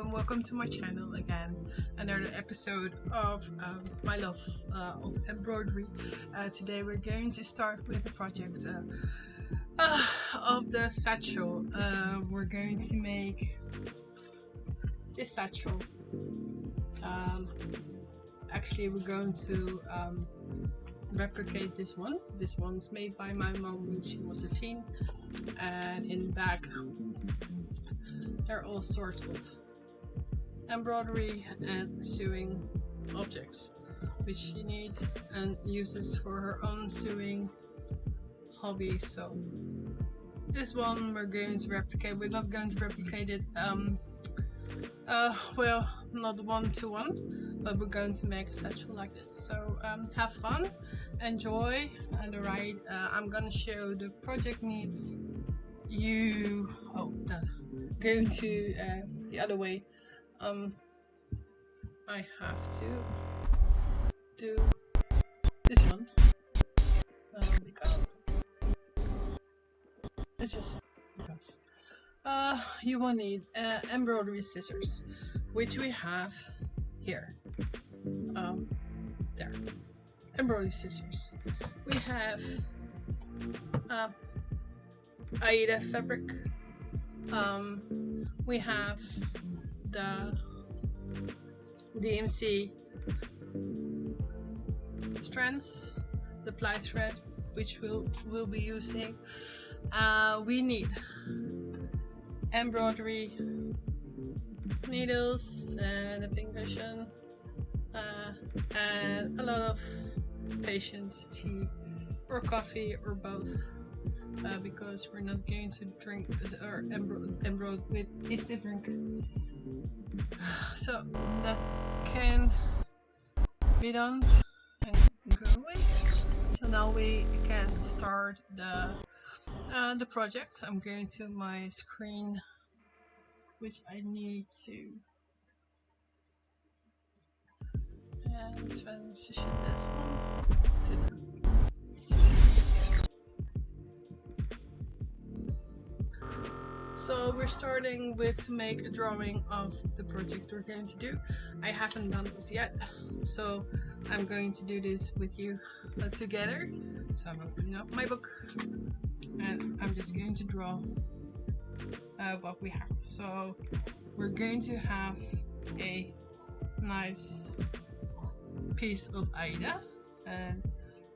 welcome to my channel again. Another episode of my love of embroidery. Today we're going to start with the project of the satchel. We're going to make this satchel. Actually, we're going to replicate this one. This one's made by my mom when she was a teen, and in the back there are all sorts of embroidery and sewing objects which she needs and uses for her own sewing hobby. So this one we're going to replicate. We're not going to replicate it well, not one-to-one, but we're going to make a satchel like this. So have fun, enjoy the ride. I'm gonna show the project needs you. Oh, that going to the other way. I have to do this one because it's just because. You will need embroidery scissors, which we have here. There, embroidery scissors. We have Aida fabric. We have the DMC strands, the ply thread, which we'll be using. We need embroidery needles and a pincushion and a lot of patience, tea or coffee or both, because we're not going to drink or embroider with a stiff drink. So that can be done and go away. So now we can start the project. I'm going to my screen, which I need to transition this one to. So we're starting with to make a drawing of the project we're going to do. I haven't done this yet, so I'm going to do this with you together. So I'm opening up my book and I'm just going to draw what we have. So we're going to have a nice piece of Aida, and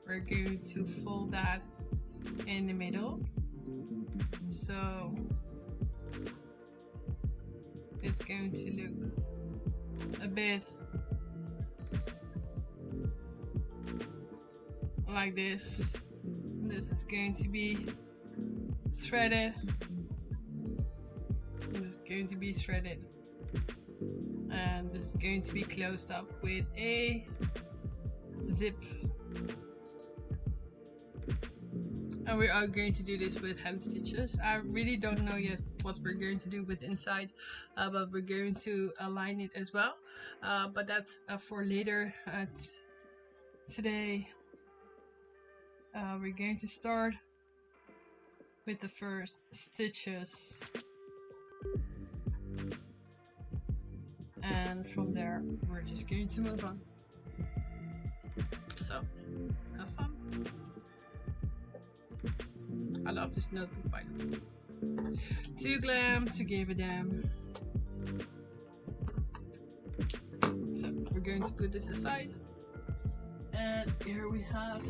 we're going to fold that in the middle. So it's going to look a bit like this. This is going to be threaded. This is going to be threaded, and this is going to be closed up with a zip. And we are going to do this with hand stitches. I really don't know yet what we're going to do with inside, but we're going to align it as well. But that's for later. Today we're going to start with the first stitches, and from there we're just going to move on. So have fun. I love this notebook, by the way. Too glam to give a damn. So we're going to put this aside, and here we have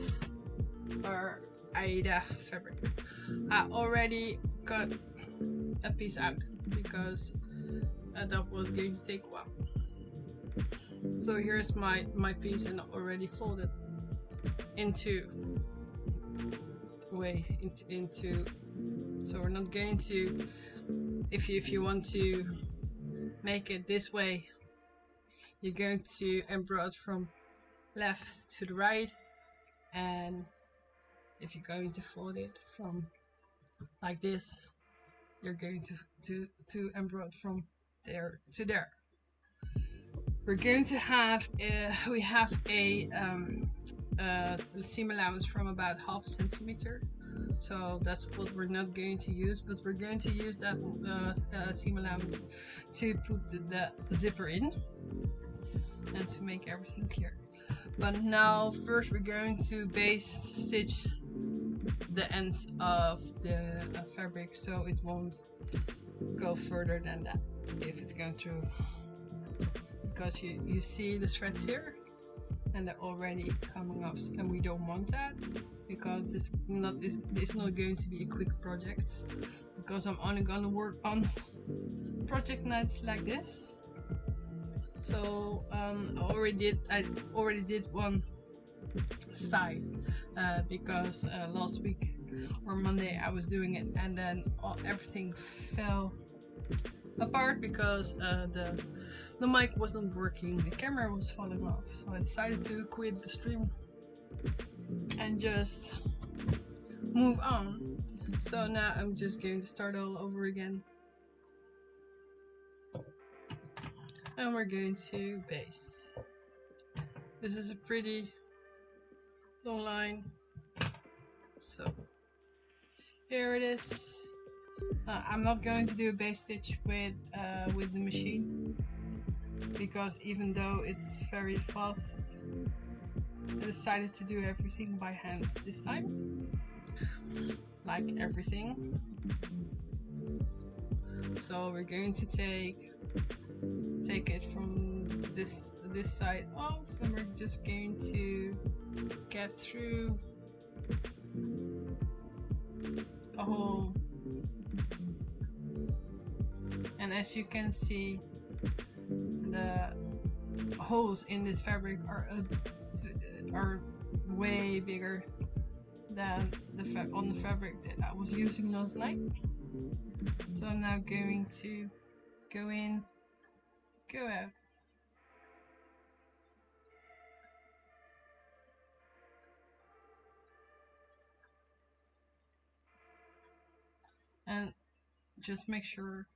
our Aida fabric. I already cut a piece out because that was going to take a while. So here's my piece, and already folded into so we're not going to, if you want to make it this way, you're going to embroider from left to the right, and if you're going to fold it from like this, you're going to embroider from there to there. We're going to have we have a seam allowance from about 0.5 centimeter, so that's what we're not going to use, but we're going to use that seam allowance to put the zipper in and to make everything clear. But now first we're going to base stitch the ends of the fabric so it won't go further than that if it's going to, because you see the threads here and they're already coming off, and we don't want that because this is not going to be a quick project, because I'm only gonna work on project nights like this. So I already did one side because last week or Monday I was doing it, and then everything fell apart because the mic wasn't working, the camera was falling off, so I decided to quit the stream and just move on. So now I'm just going to start all over again, and we're going to base. This is a pretty long line, so here it is. I'm not going to do a base stitch with the machine, because even though it's very fast, I decided to do everything by hand this time, like everything. So we're going to take it from this side off, and we're just going to get through a hole. And as you can see, the holes in this fabric are way bigger than on the fabric that I was using last night. So I'm now going to go in, go out. And just make sure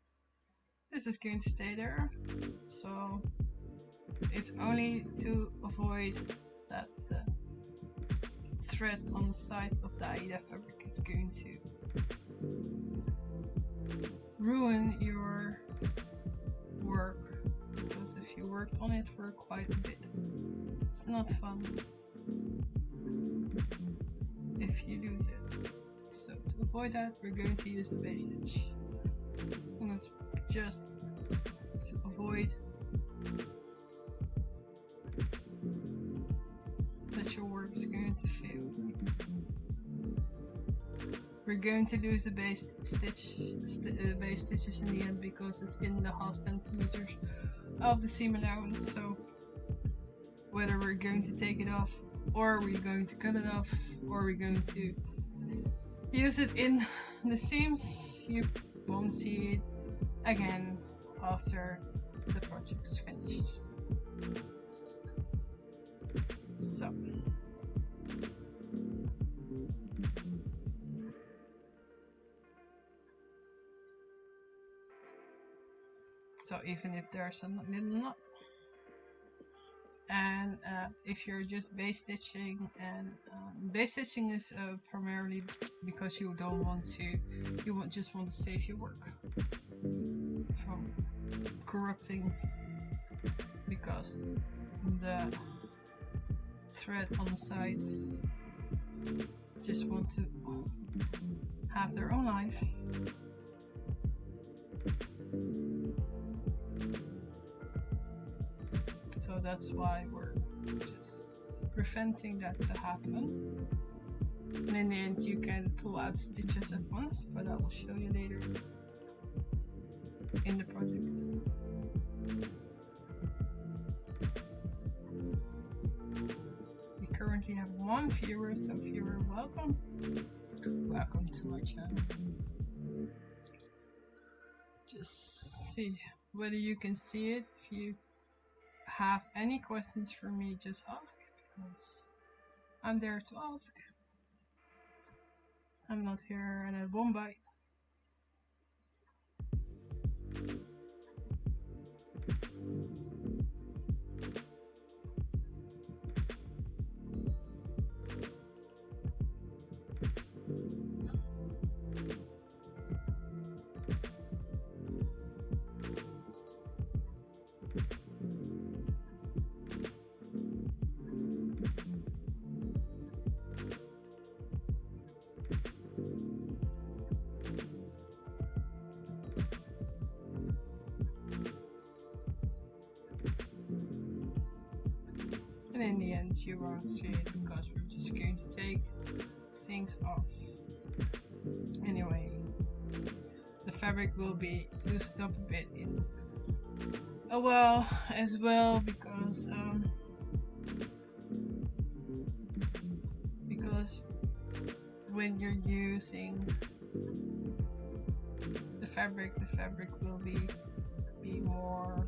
this is going to stay there. So it's only to avoid that the thread on the sides of the Aida fabric is going to ruin your work, because if you worked on it for quite a bit, it's not fun if you lose it. So to avoid that, we're going to use the base stitch, and it's just to avoid that your work is going to fail. We're going to lose the base stitches in the end, because it's in the ½ centimeters of the seam allowance. So whether we're going to take it off, or we're going to cut it off, or we're going to use it in the seams, you won't see it again after the project's finished. So even if there's a little knot, and if you're just base stitching, and base stitching is primarily because you just want to save your work from corrupting, because the thread on the sides just want to have their own life. So that's why we're just preventing that to happen. And in the end you can pull out stitches at once, but I will show you later in the project. We currently have 1 viewer, so viewer, welcome. Welcome to my channel. Just see whether you can see it. If you have any questions for me, just ask, because I'm there to ask. I'm not here in a Bombay. And in the end you won't see it because we're just going to take things off. Anyway, the fabric will be loosened up a bit in as well because when you're using the fabric will be more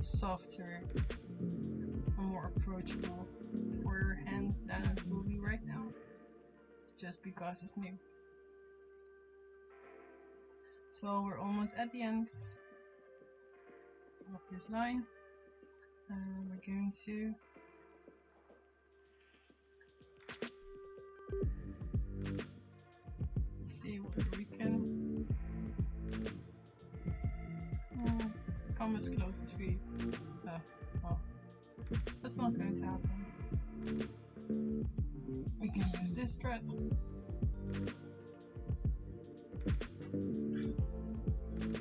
softer and more approachable for your hands than it will be right now, just because it's new. So we're almost at the end of this line, and we're going to see whether we can come as close as we well, that's not going to happen. We can use this thread.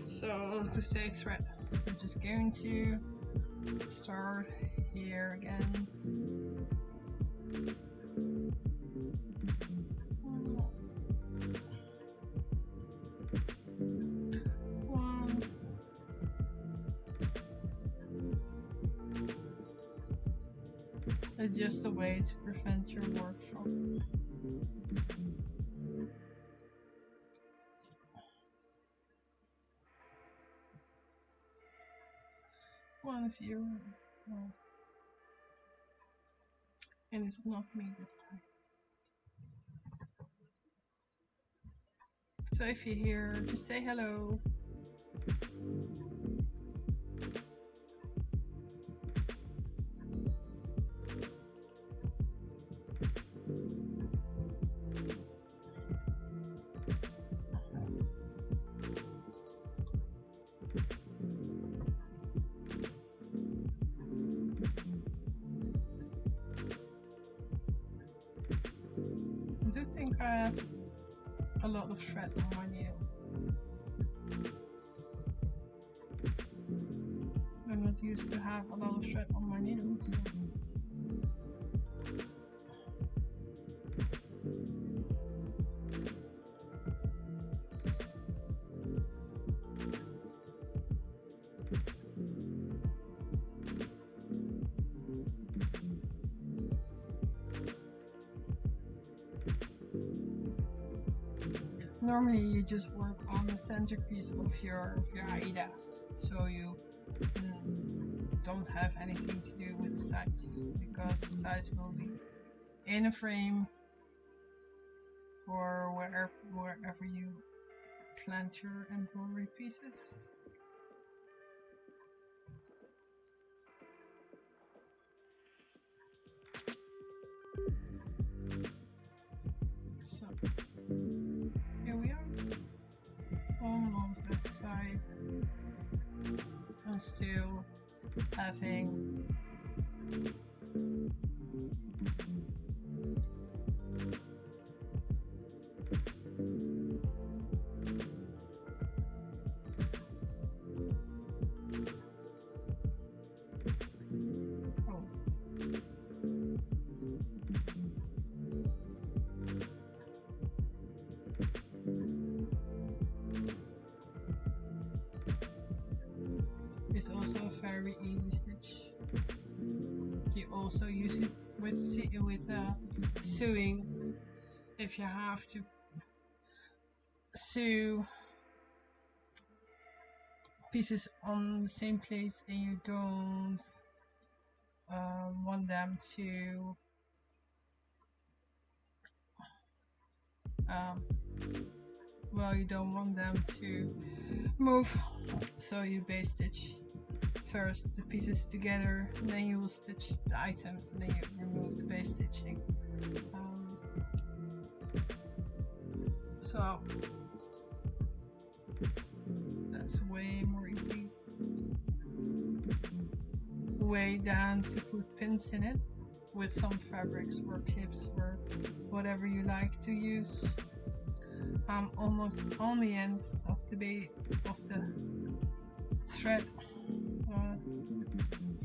So to save thread, we're just going to start here again. One. It's just a way to prevent your work from one of you, and it's not me this time. So if you're here, just say hello. I do think I have a lot of thread on my needle. I'm not used to have a lot of thread on my needles. So. Normally you just work on the centerpiece of your Aida, so you don't have anything to do with the sides, because the sides will be in a frame or wherever you plant your embroidery pieces. So here we are, almost at the side, and still having it's also a very easy stitch. You also use it with sewing if you have to sew pieces on the same place and you don't want them to you don't want them to move, so you base stitch first the pieces together, and then you will stitch the items, and then you remove the base stitching. So that's way more easy way than to put pins in it with some fabrics or clips or whatever you like to use. I'm almost on the end of the thread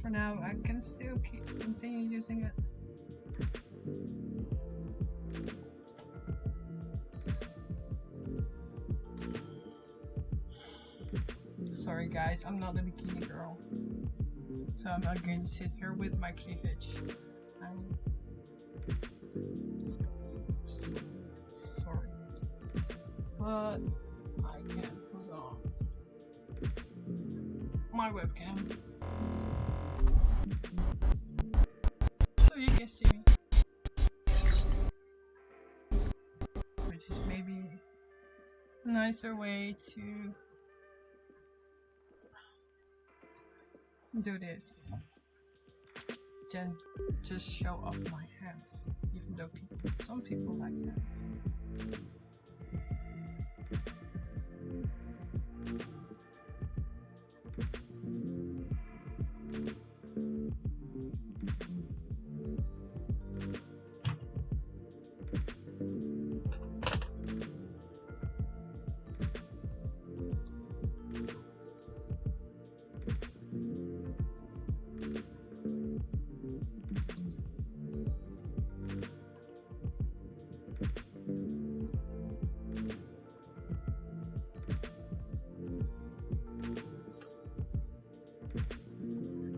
for now I can still continue using it. Sorry guys, I'm not a bikini girl, so I'm not going to sit here with my cleavage and stuff. Sorry, but I can put on my webcam so you can see me, which is maybe a nicer way to do this than just show off my hands, even though some people like hands.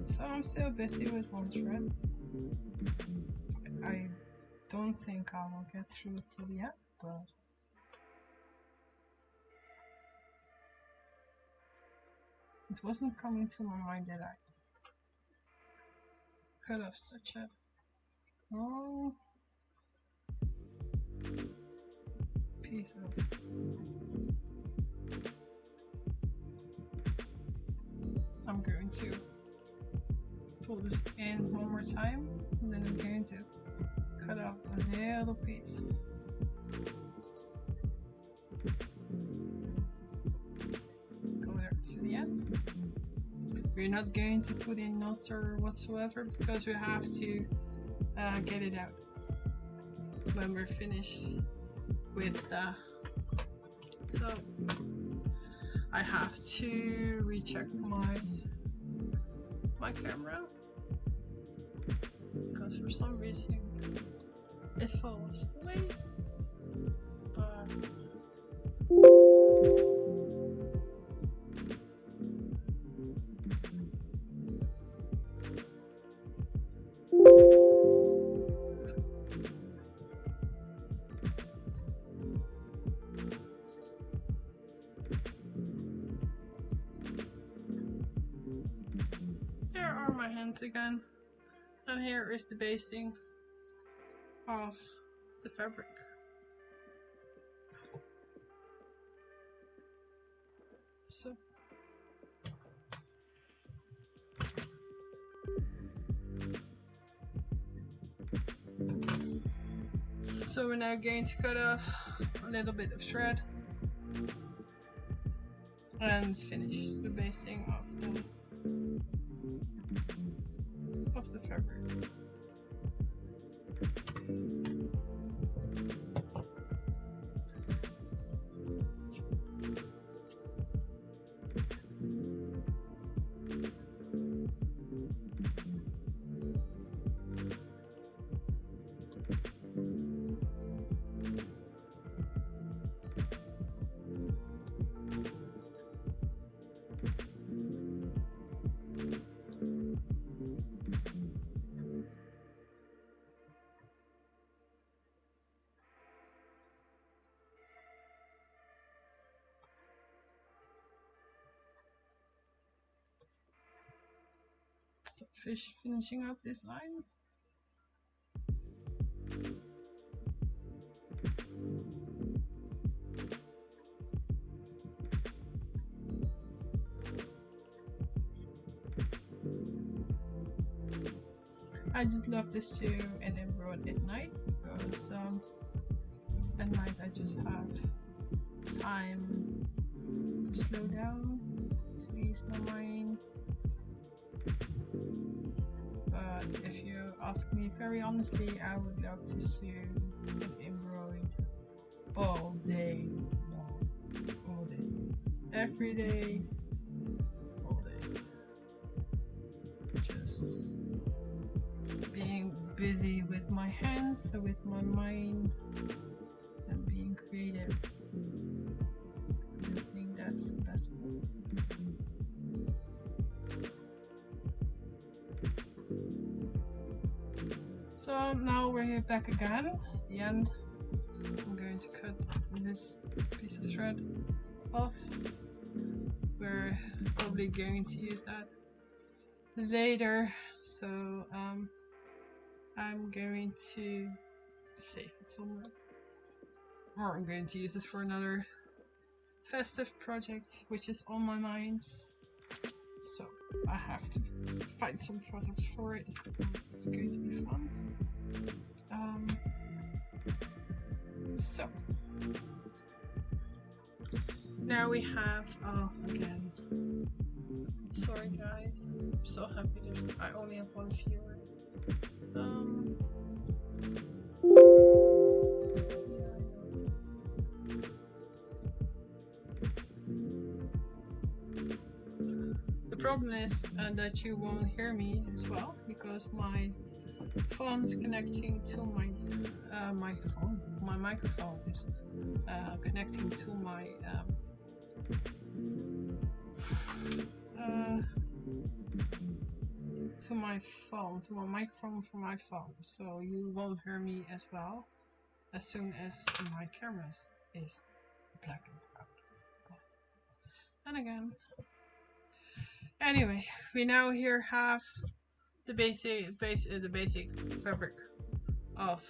So I'm still busy with one thread. I don't think I will get through to the end, but it wasn't coming to my mind that I cut off such a long piece of I'm going to pull this in one more time, and then I'm going to cut off a little piece. Go there to the end. We're not going to put in knots or whatsoever because we have to get it out when we're finished with the. So I have to recheck my camera because for some reason it falls away, but here are my hands again, and here is the basting of the fabric. So we're now going to cut off a little bit of thread and finish the basting of the fabric. So finishing up this line. I just love to sew and embroider at night because at night I just have time to slow down, to ease my mind. But if you ask me very honestly, I would love to sew and embroider all day long, all day, every day, all day. Just my hands, so with my mind and being creative. I think that's the best one. So now we're back again at the end. I'm going to cut this piece of thread off. We're probably going to use that later, so I'm going to save it somewhere, or I'm going to use it for another festive project which is on my mind, so I have to find some products for it. It's going to be fun. So now we have, oh, again, sorry guys, I'm so happy that I only have one viewer. The problem is that you won't hear me as well, because my phone's connecting to my my microphone is connecting to my phone, to my microphone for my phone, so you won't hear me as well as soon as my camera is blackened out. And again, anyway, we now here have the basic fabric of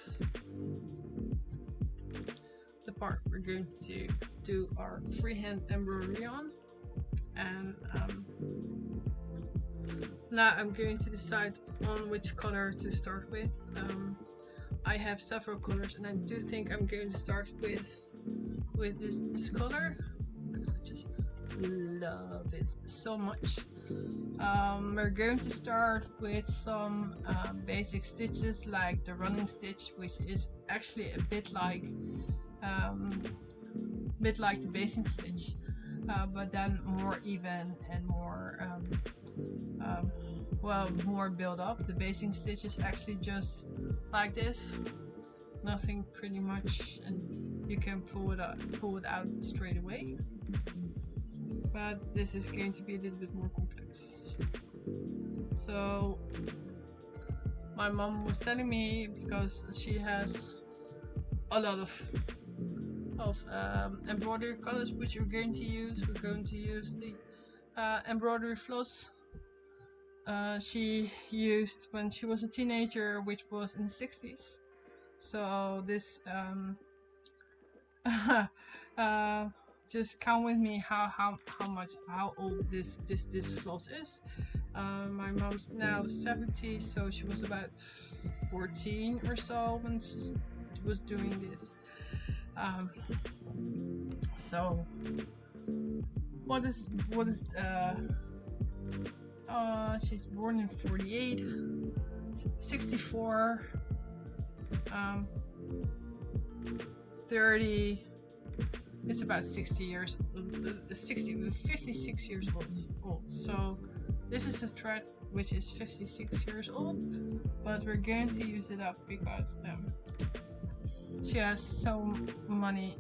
the part we're going to do our freehand embroidery on, and now I'm going to decide on which color to start with. I have several colors, and I do think I'm going to start with this color because I just love it so much. We're going to start with some basic stitches, like the running stitch, which is actually a bit like the basing stitch, but then more even and more well, more build up. The basing stitch is actually just like this, nothing pretty much, and you can pull it out straight away. But this is going to be a little bit more complex. So my mom was telling me, because she has a lot of embroidery colors which we're going to use. We're going to use the embroidery floss she used when she was a teenager, which was in the 60s. So this just count with me how old this floss is. My mom's now 70, so she was about 14 or so when she was doing this. So what is she's born in 48, 64, 30, it's about 56 years old. So this is a thread which is 56 years old, but we're going to use it up because she has so many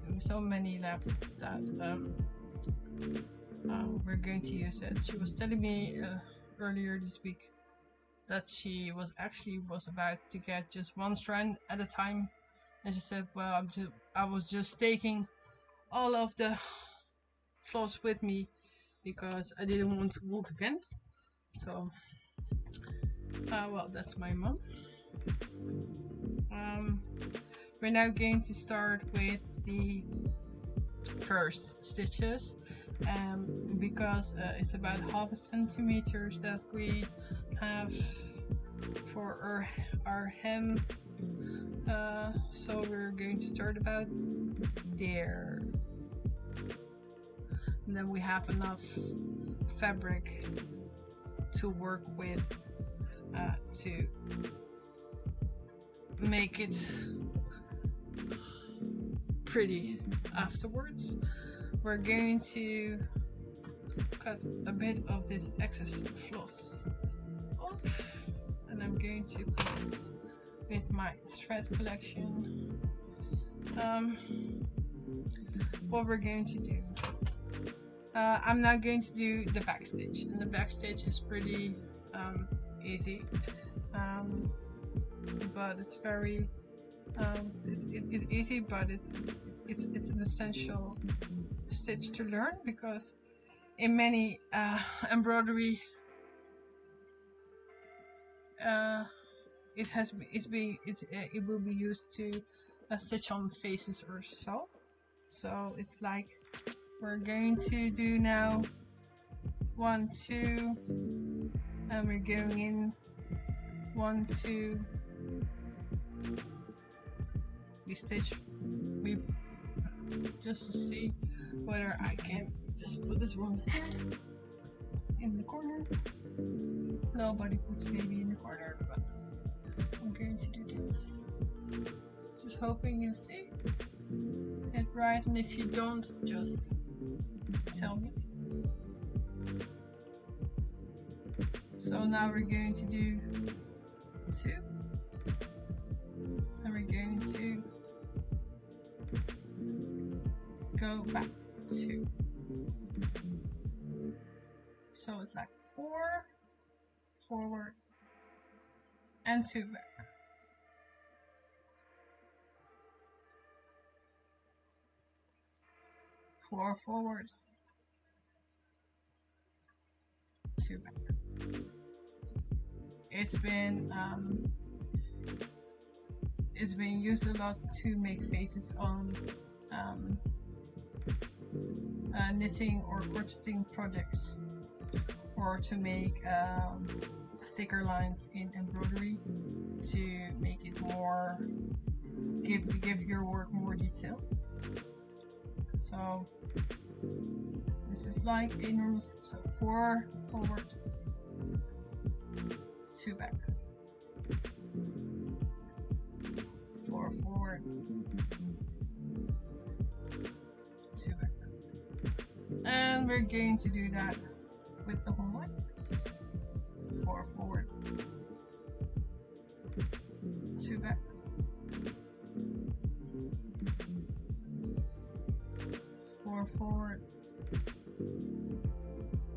left that we're going to use it. She was telling me earlier this week that she was about to get just one strand at a time, and she said, well, I was just taking all of the floss with me because I didn't want to walk again. So well, that's my mom. We're now going to start with the first stitches, because it's about half a centimeter that we have for our hem, so we're going to start about there, and then we have enough fabric to work with to make it pretty afterwards. We're going to cut a bit of this excess floss off, and I'm going to place with my thread collection. What we're going to do, I'm now going to do the back stitch, and the back stitch is pretty easy, but it's very it's easy, but it's an essential stitch to learn, because in many embroidery it will be used to stitch on faces or so. So it's like we're going to do now 1, 2, and we're going in 1, 2. We stitch, we just to see whether I can just put this one here in the corner. Nobody puts baby in the corner, but I'm going to do this. Just hoping you see it right, and if you don't, just tell me. So now we're going to do 2, and we're going to go back 2. So it's like 4 forward and 2 back. 4 forward, 2 back. It's been used a lot to make faces on knitting or crocheting projects, or to make thicker lines in embroidery to make it more, give your work more detail. So this is like a normal, so 4 forward, 2 back, 4 forward, 2 back, and we're going to do that with the whole line. 4 forward, 2 back, 4 forward,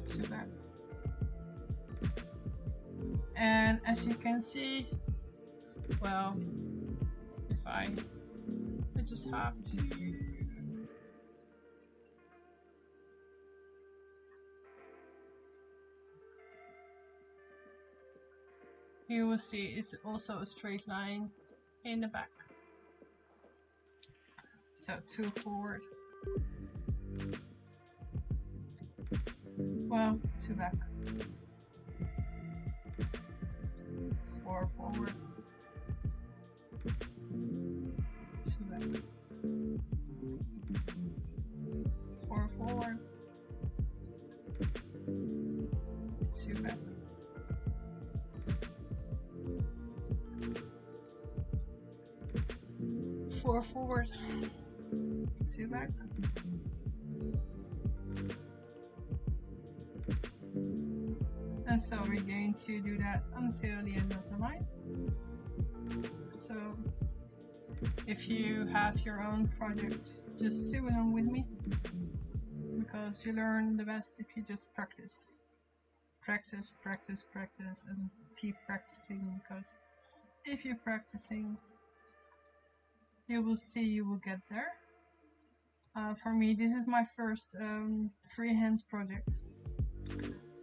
2 back. And as you can see, well, if I just have to, you will see it's also a straight line in the back. So 2 forward, well, 2 back, 4 forward, 2 back, 4 forward, 2 back, 4 forward, 2 back, and so we're going to do that until the end of the line. So if you have your own project, just sue along with me, because you learn the best if you just practice, and keep practicing, because if you're practicing, you will see you will get there. For me, this is my first freehand project.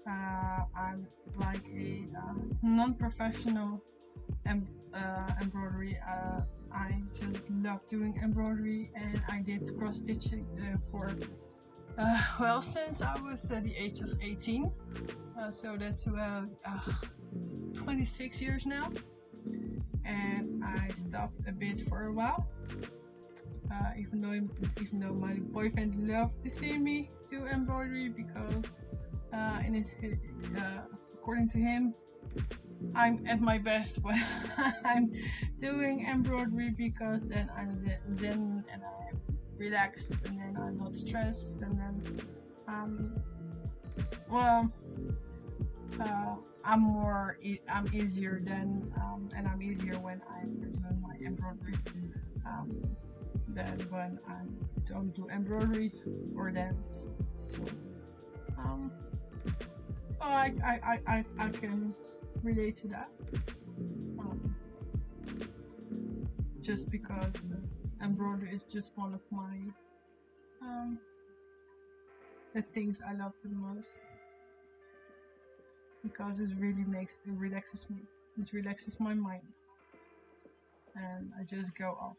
I'm like a non-professional embroidery. I just love doing embroidery, and I did cross stitching for well, since I was at the age of 18. So that's about 26 years now, and I stopped a bit for a while. Even though my boyfriend loved to see me do embroidery, because according to him, I'm at my best when I'm doing embroidery, because then I'm zen and I'm relaxed, and then I'm not stressed, and then well, I'm easier than and I'm easier when I'm doing my embroidery um, than when I don't do embroidery or dance. So I can relate to that. Just because embroidery is just one of my the things I love the most, because it relaxes me. It relaxes my mind, and I just go off.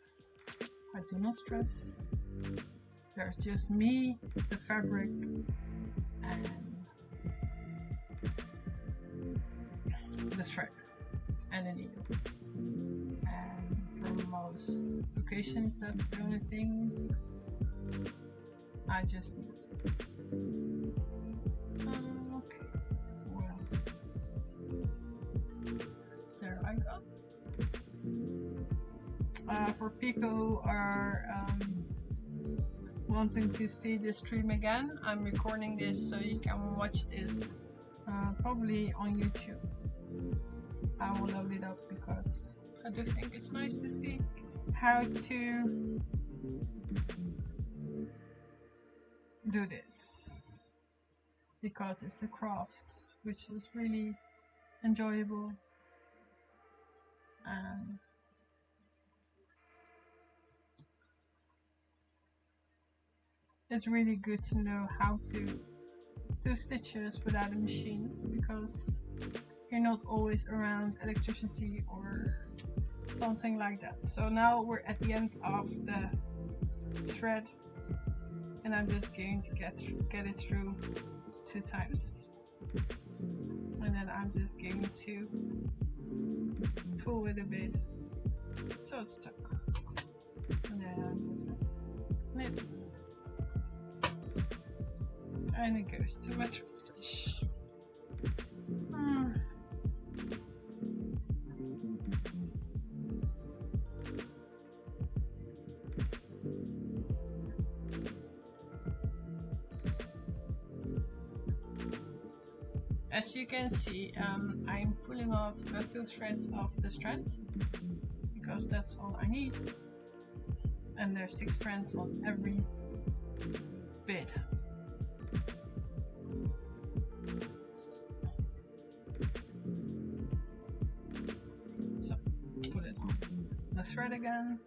I do not stress. There's just me, the fabric, and the thread and the needle. And for most occasions, that's the only thing I just need. Okay, well, there I go. For people who are wanting to see this stream again, I'm recording this so you can watch this probably on YouTube. I will load it up because I do think it's nice to see how to do this, because it's a craft which is really enjoyable, and it's really good to know how to do stitches without a machine, because you're not always around electricity or something like that. So now we're at the end of the thread, and I'm just going to get it through 2 times, and then I'm just going to pull it a bit so it's stuck, and then I'm just knit, and it goes to my thread stitch. As you can see, I'm pulling off the 2 threads of the strand, because that's all I need, and there's 6 strands on every bit. So put it on the thread again.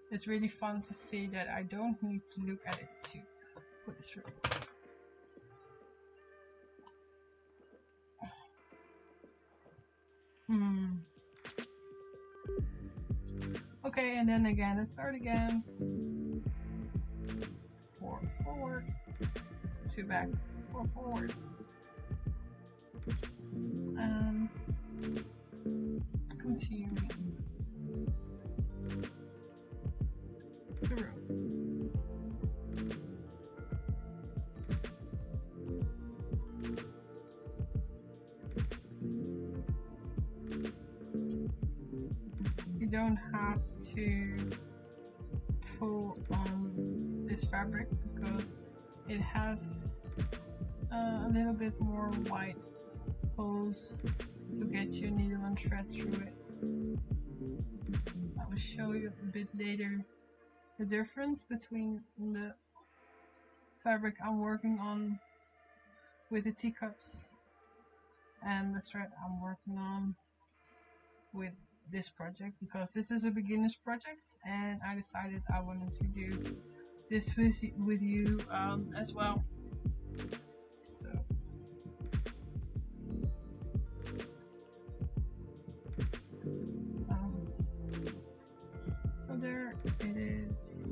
It's really fun to see that I don't need to look at it to put it through. Okay, and then again, let's start again. 4 forward, 2 back, 4 forward. Continuing through. You don't have to pull on this fabric because it has a little bit more wide holes to get your needle and thread through it. I will show you a bit later the difference between the fabric I'm working on with the teacups and the thread I'm working on with this project, because this is a beginner's project and I decided I wanted to do this with you as well. So there it is.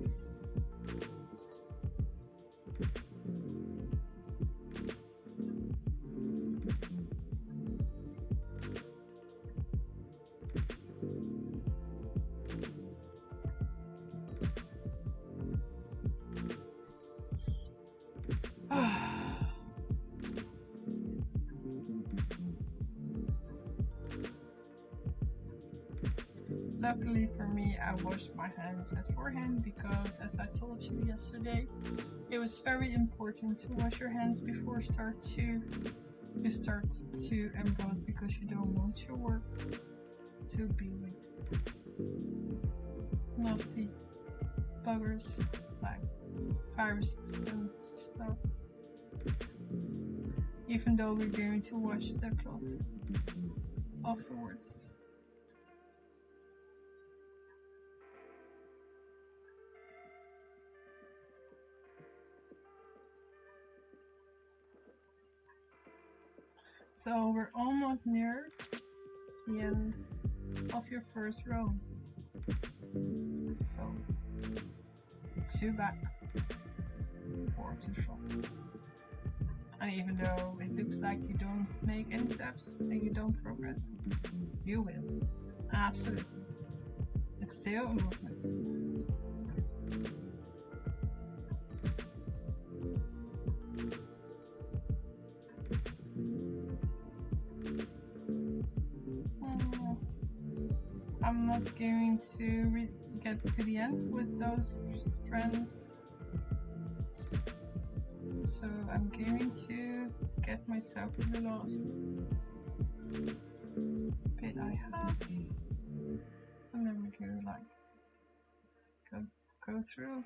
Luckily for me, I washed my hands beforehand because, as I told you yesterday, it was very important to wash your hands before you start to embroider, because you don't want your work to be with nasty buggers like viruses and stuff. Even though we're going to wash the cloth afterwards. So we're almost near the end of your first row. So 2 back, 4 to the front. And even though it looks like you don't make any steps and you don't progress, you will. Absolutely. It's still a movement. I'm not going to get to the end with those strands, so I'm going to get myself to the last bit I have, and then we go like go through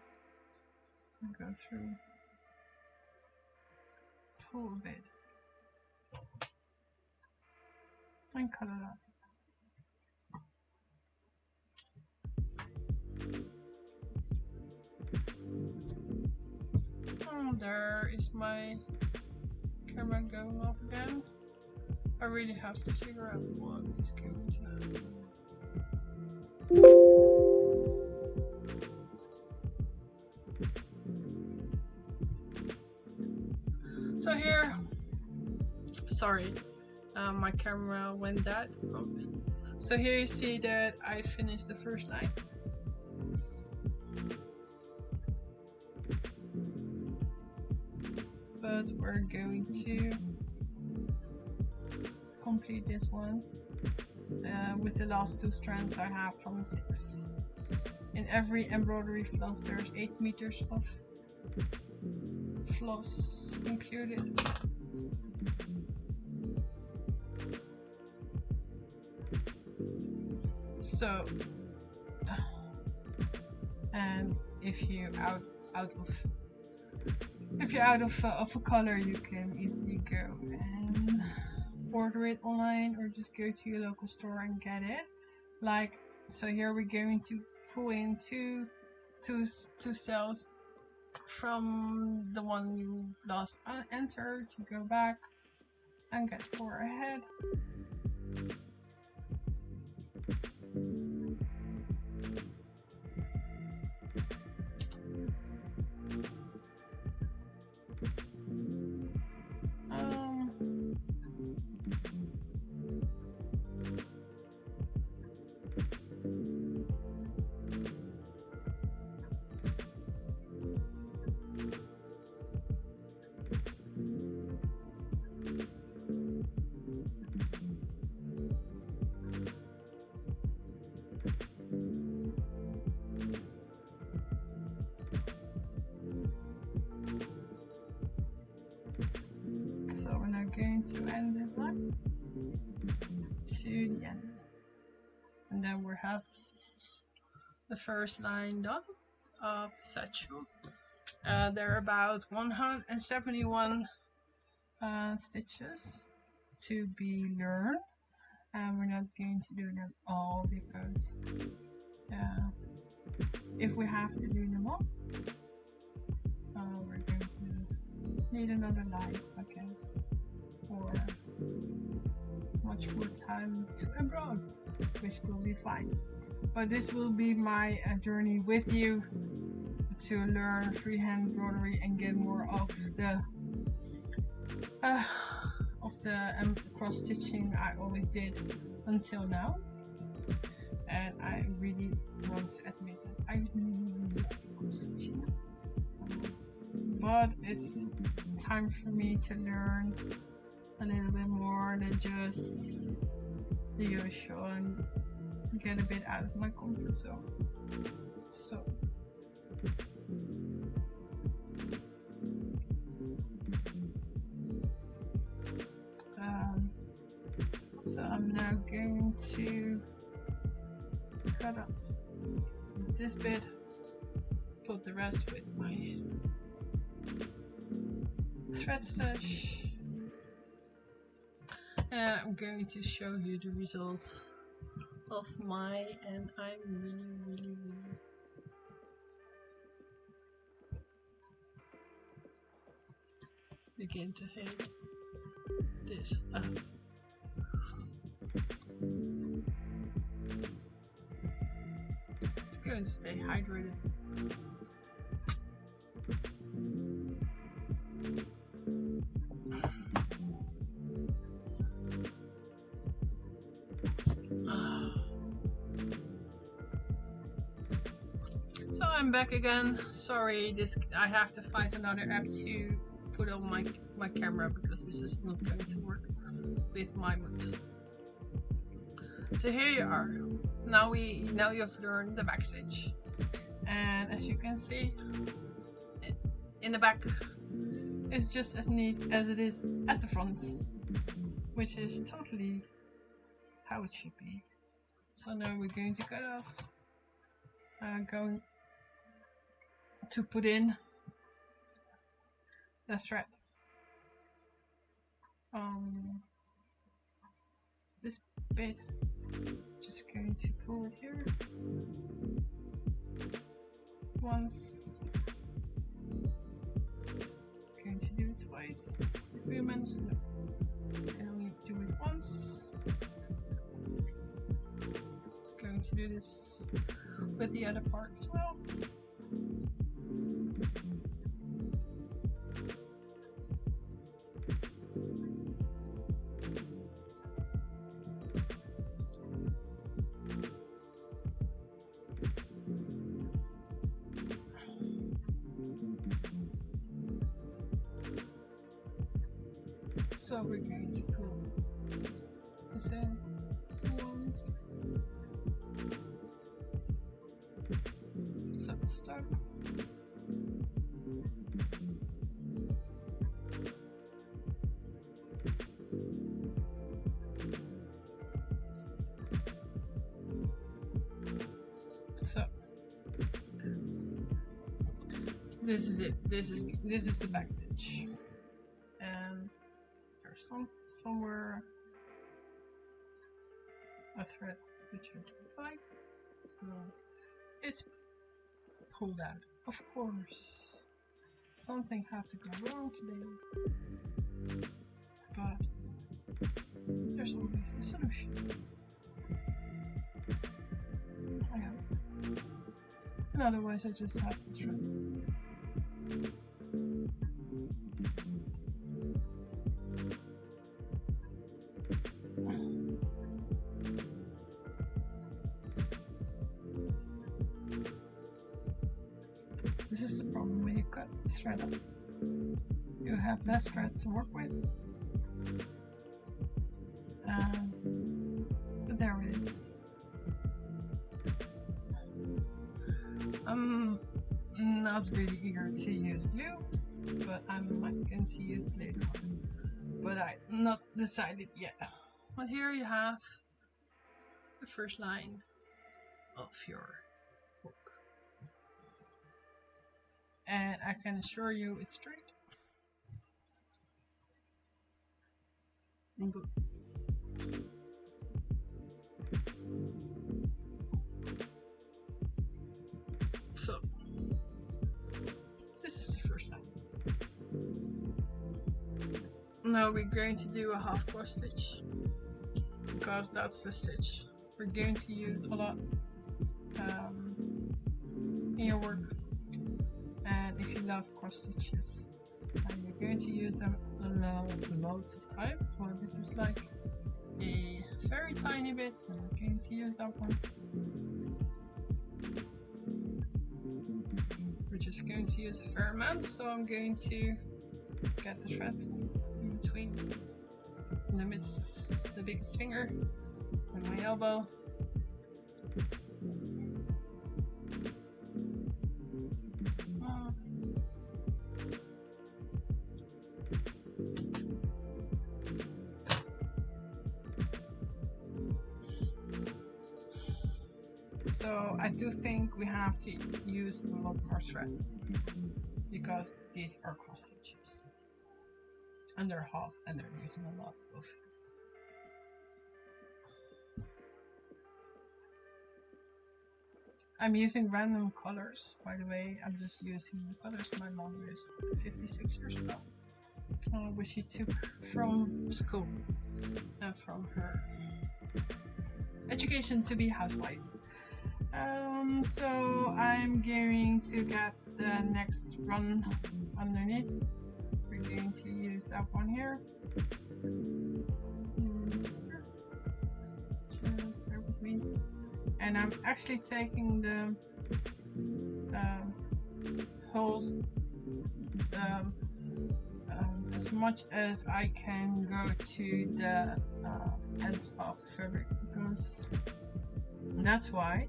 and go through, pull a bit and cut it off. There is my camera going off again. I really have to figure out what is going to happen. So here, sorry, my camera went dead. So here you see that I finished the first line. But we're going to complete this one with the last 2 strands I have from the 6. In every embroidery floss there's 8 meters of floss included. So, and if you're out of a color, you can easily go and order it online or just go to your local store and get it. Like, so here we're going to pull in two cells from the one you last entered. You go back and get 4 ahead. Going to end this line to the end, and then we have the first line done of the satchel. There are about 171 stitches to be learned, and we're not going to do them all because if we have to do them all, we're going to need another life, I guess, or much more time to embroider, which will be fine. But this will be my journey with you to learn freehand embroidery and get more of the cross stitching I always did until now. And I really want to admit that I really love cross stitching, but it's time for me to learn a little bit more than just the usual and get a bit out of my comfort zone. So I'm now going to cut off this bit, put the rest with my thread stash, and I'm going to show you the results of my, and I'm really begin to hate this. It's going to stay hydrated. So I'm back again. Sorry, I have to find another app to put on my camera because this is not going to work with my mood. So here you are. Now you have learned the backstage, and as you can see, in the back, it's just as neat as it is at the front, which is totally how it should be. So now we're going to cut off. I'm going to put in the thread. This bit, just going to pull it here once. Going to do it twice. If we manage, no, we can only do it once. Going to do this with the other part as well. So we're going to pull this in once. So it's stuck. So this is it. This is the back stitch. And there's somewhere a thread which I don't like because it's pulled out. Of course, something had to go wrong today, but there's always a solution. I hope. And otherwise I just have to thread. This is the problem when you cut the thread off. You have less thread to work with. But there it is. I'm not really eager to use glue, but I'm going to use it later on. But I'm not decided yet. But here you have the first line of your book. And I can assure you it's straight. And good. So this is the first line. Now we're going to do a half cross stitch because that's the stitch we're going to use a lot in your work. And if you love cross stitches and you're going to use them loads of time, well, this is like a very tiny bit, and I'm going to use that one. We're just going to use a fair amount, so I'm going to get the thread in between, in the midst, the biggest finger and my elbow, So I do think we have to use a lot more thread because these are cross stitches and they're half and they're using a lot of. I'm using random colors, by the way. I'm just using the colors my mom used 56 years ago, which she took from school and from her education to be a housewife. So I'm going to get the next run underneath. We're going to use that one here. Just bear with me. And I'm actually taking the holes as much as I can go to the ends of the fabric, because that's why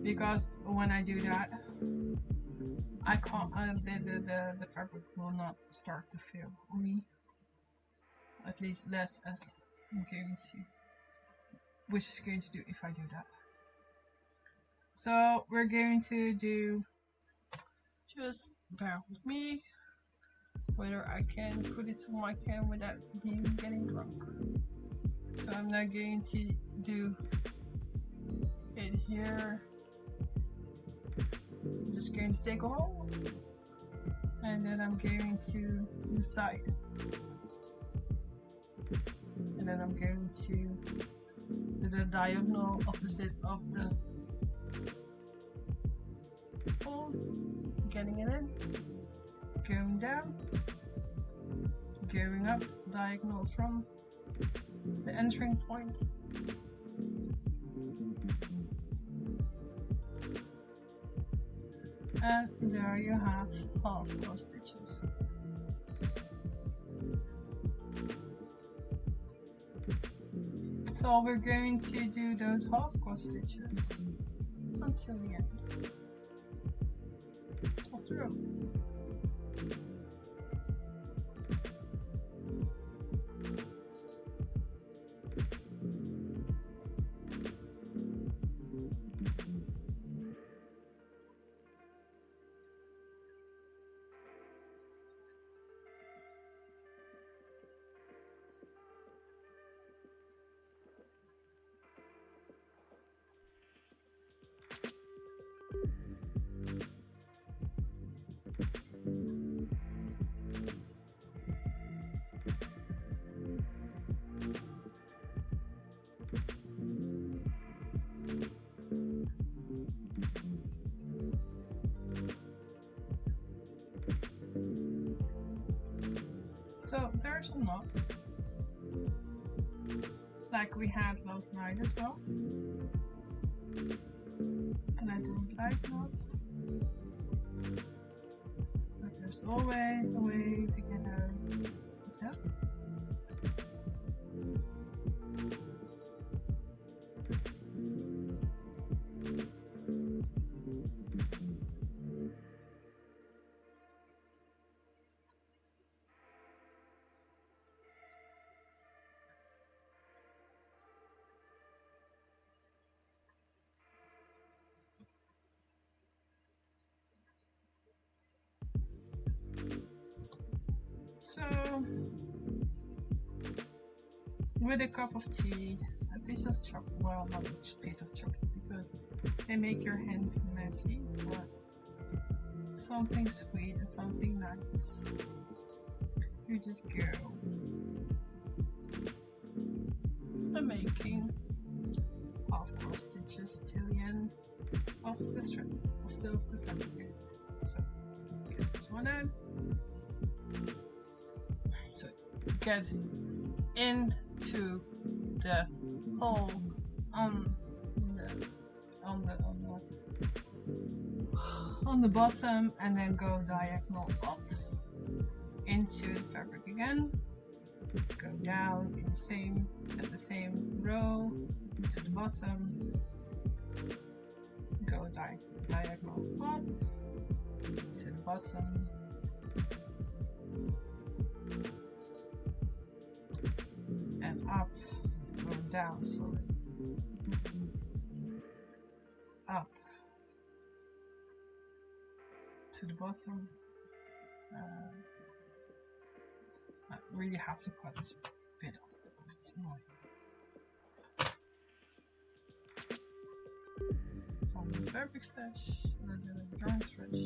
because when I do that, I can't the fabric will not start to feel on me, at least less as I'm going to, which is going to do if I do that. So we're going to do, just bear with me, whether I can put it on my cam without me getting drunk. So I'm now going to do it here. I'm just going to take a hole, and then I'm going to the side, and then I'm going to do the diagonal opposite of the hole, getting it in, going down, going up, diagonal from the entering point, and there you have half cross stitches. So we're going to do those half cross stitches until the end, or through. So there's a knot, like we had last night as well, and I don't like knots, but there's always a way to get out of that. So, with a cup of tea, a piece of chocolate, well, not a piece of chocolate because they make your hands messy, but something sweet and something nice. You just go and making half cross stitches till the end of the thread, of the fabric. So, get this one out. So get into the hole on the bottom, and then go diagonal up into the fabric again. Go down in at the same row to the bottom. Go diagonal up to the bottom. And up, going down, sorry. the bottom. I really have to cut this bit off because it's annoying. From the fabric stash, and then the drawing stretch.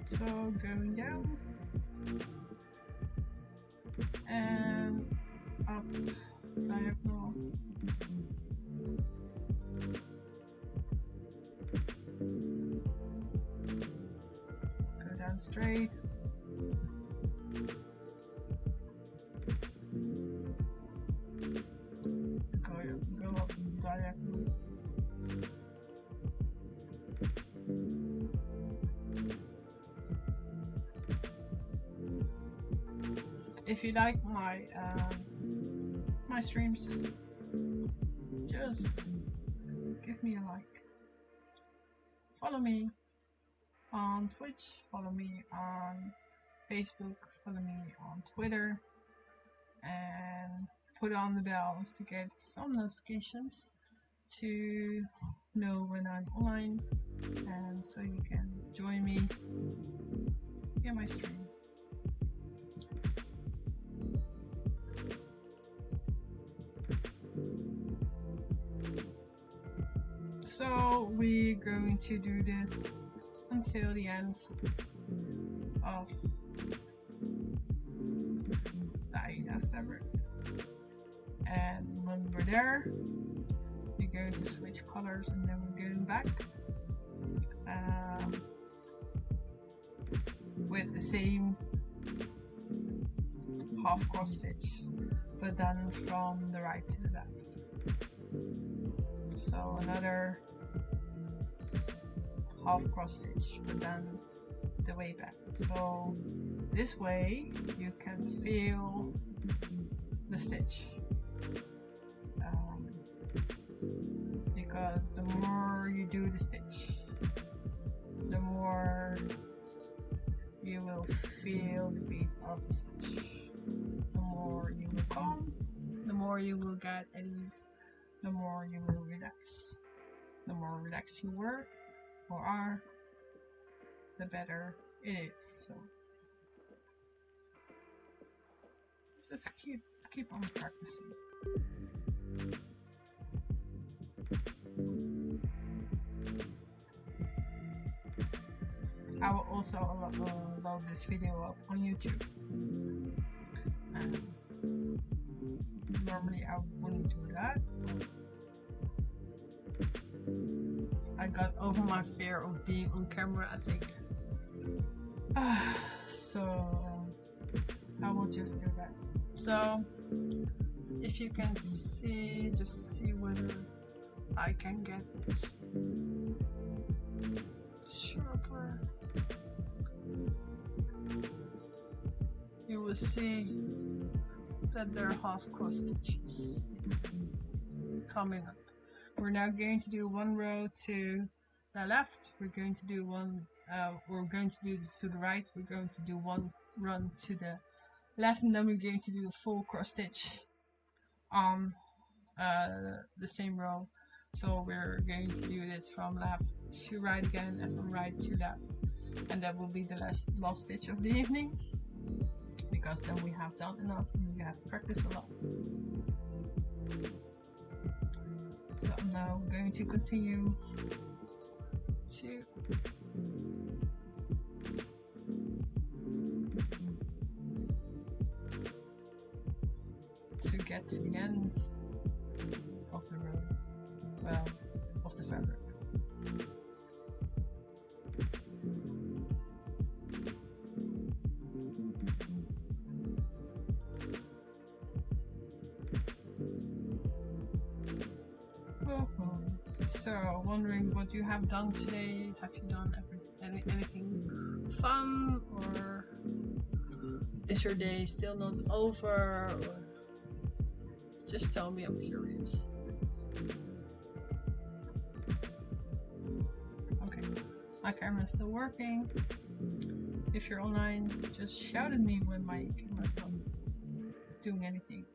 So going down and up diagonal. Go down straight. Go up diagonal. If you like my my streams, just give me a like. Follow me on Twitch, follow me on Facebook, follow me on Twitter, and put on the bells to get some notifications to know when I'm online, and so you can join me in my stream. So we're going to do this until the end of the Aida fabric, and when we're there we're going to switch colors, and then we're going back with the same half cross stitch, but then from the right to the left. So another half cross stitch, but then the way back. So this way you can feel the stitch, because the more you do the stitch, the more you will feel the beat of the stitch. The more you will calm, the more you will get at ease, the more you will relax. The more relaxed you were or are, the better it is. So just keep on practicing. I will also load this video up on YouTube. Normally I wouldn't do that, but I got over my fear of being on camera, I think. So I will just do that. So if you can see, just see whether I can get this sharper. You will see that there are half cross stitches coming up. We're now going to do one row to the left. We're going to do one. We're going to do this to the right. We're going to do one run to the left, and then we're going to do a full cross stitch on the same row. So we're going to do this from left to right again, and from right to left, and that will be the last stitch of the evening, because then we have done enough and we have practiced a lot. So I'm now going to continue to get to the end of the row, well, of the fabric. So, wondering what you have done today? Have you done anything fun, or is your day still not over? Or just tell me, I'm curious. Okay, my camera is still working. If you're online, just shout at me when my camera's not doing anything,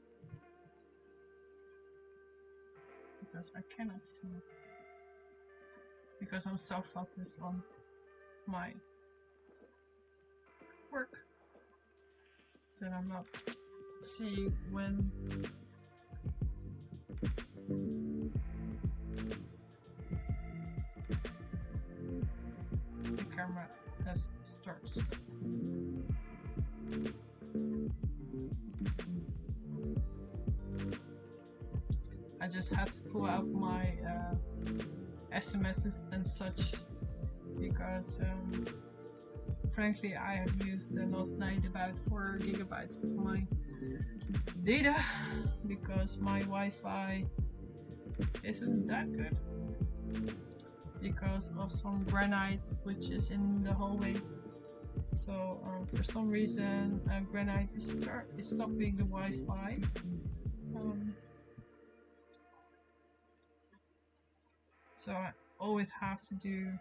because I cannot see. because I'm so focused on my work that I'm not seeing when the camera has started to stop. I just had to pull out my SMSs and such because frankly I have used last night about 4 gigabytes of my data because my Wi-Fi isn't that good because of some granite which is in the hallway. So for some reason granite is stopping the Wi-Fi. So I always have to do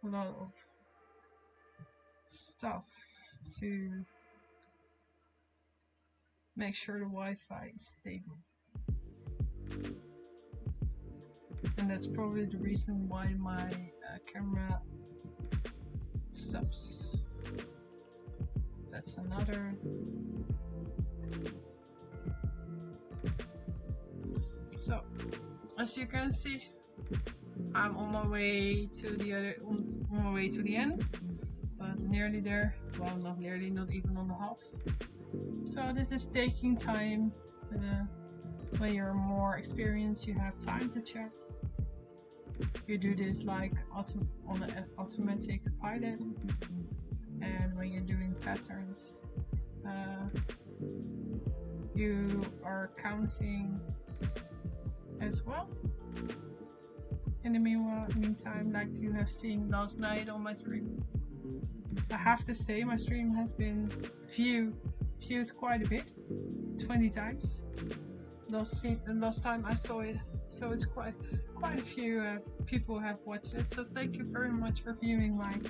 a lot of stuff to make sure the Wi-Fi is stable. And that's probably the reason why my camera stops. That's another. So, as you can see, I'm on my way to the end, but nearly there. Well, not nearly, not even on the half. So this is taking time. When you're more experienced, you have time to check. You do this like on an automatic pilot, and when you're doing patterns, you are counting as well. In the meantime, like you have seen last night on my stream, I have to say my stream has been viewed quite a bit, 20 times. Last time I saw it, so it's quite a few people have watched it. So thank you very much for viewing my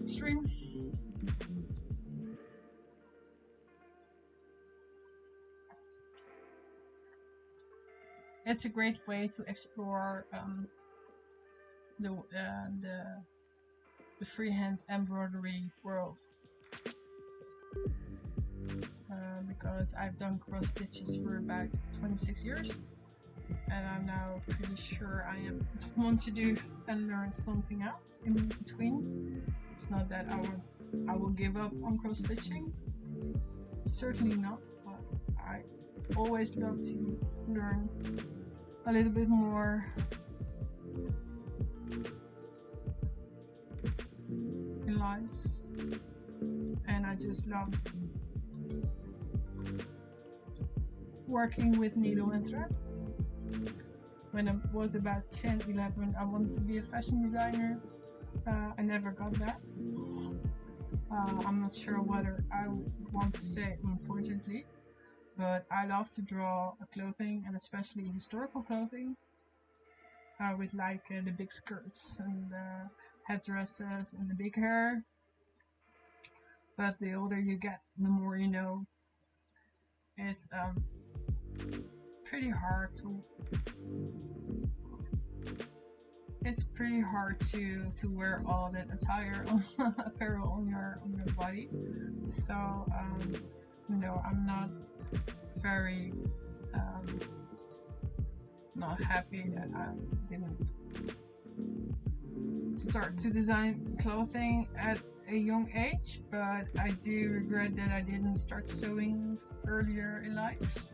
stream. It's a great way to explore the freehand embroidery world. Because I've done cross stitches for about 26 years, and I'm now pretty sure I want to do and learn something else in between. It's not that I will give up on cross stitching, certainly not, but I always love to learn a little bit more in life, and I just love working with needle and thread. When I was about 10, 11, I wanted to be a fashion designer. I never got that. I'm not sure whether I want to say unfortunately, but I love to draw clothing, and especially historical clothing, with like the big skirts and headdresses and the big hair. But the older you get, the more you know. It's pretty hard to wear all that attire apparel on your body. So I'm not very not happy that I didn't start to design clothing at a young age, but I do regret that I didn't start sewing earlier in life.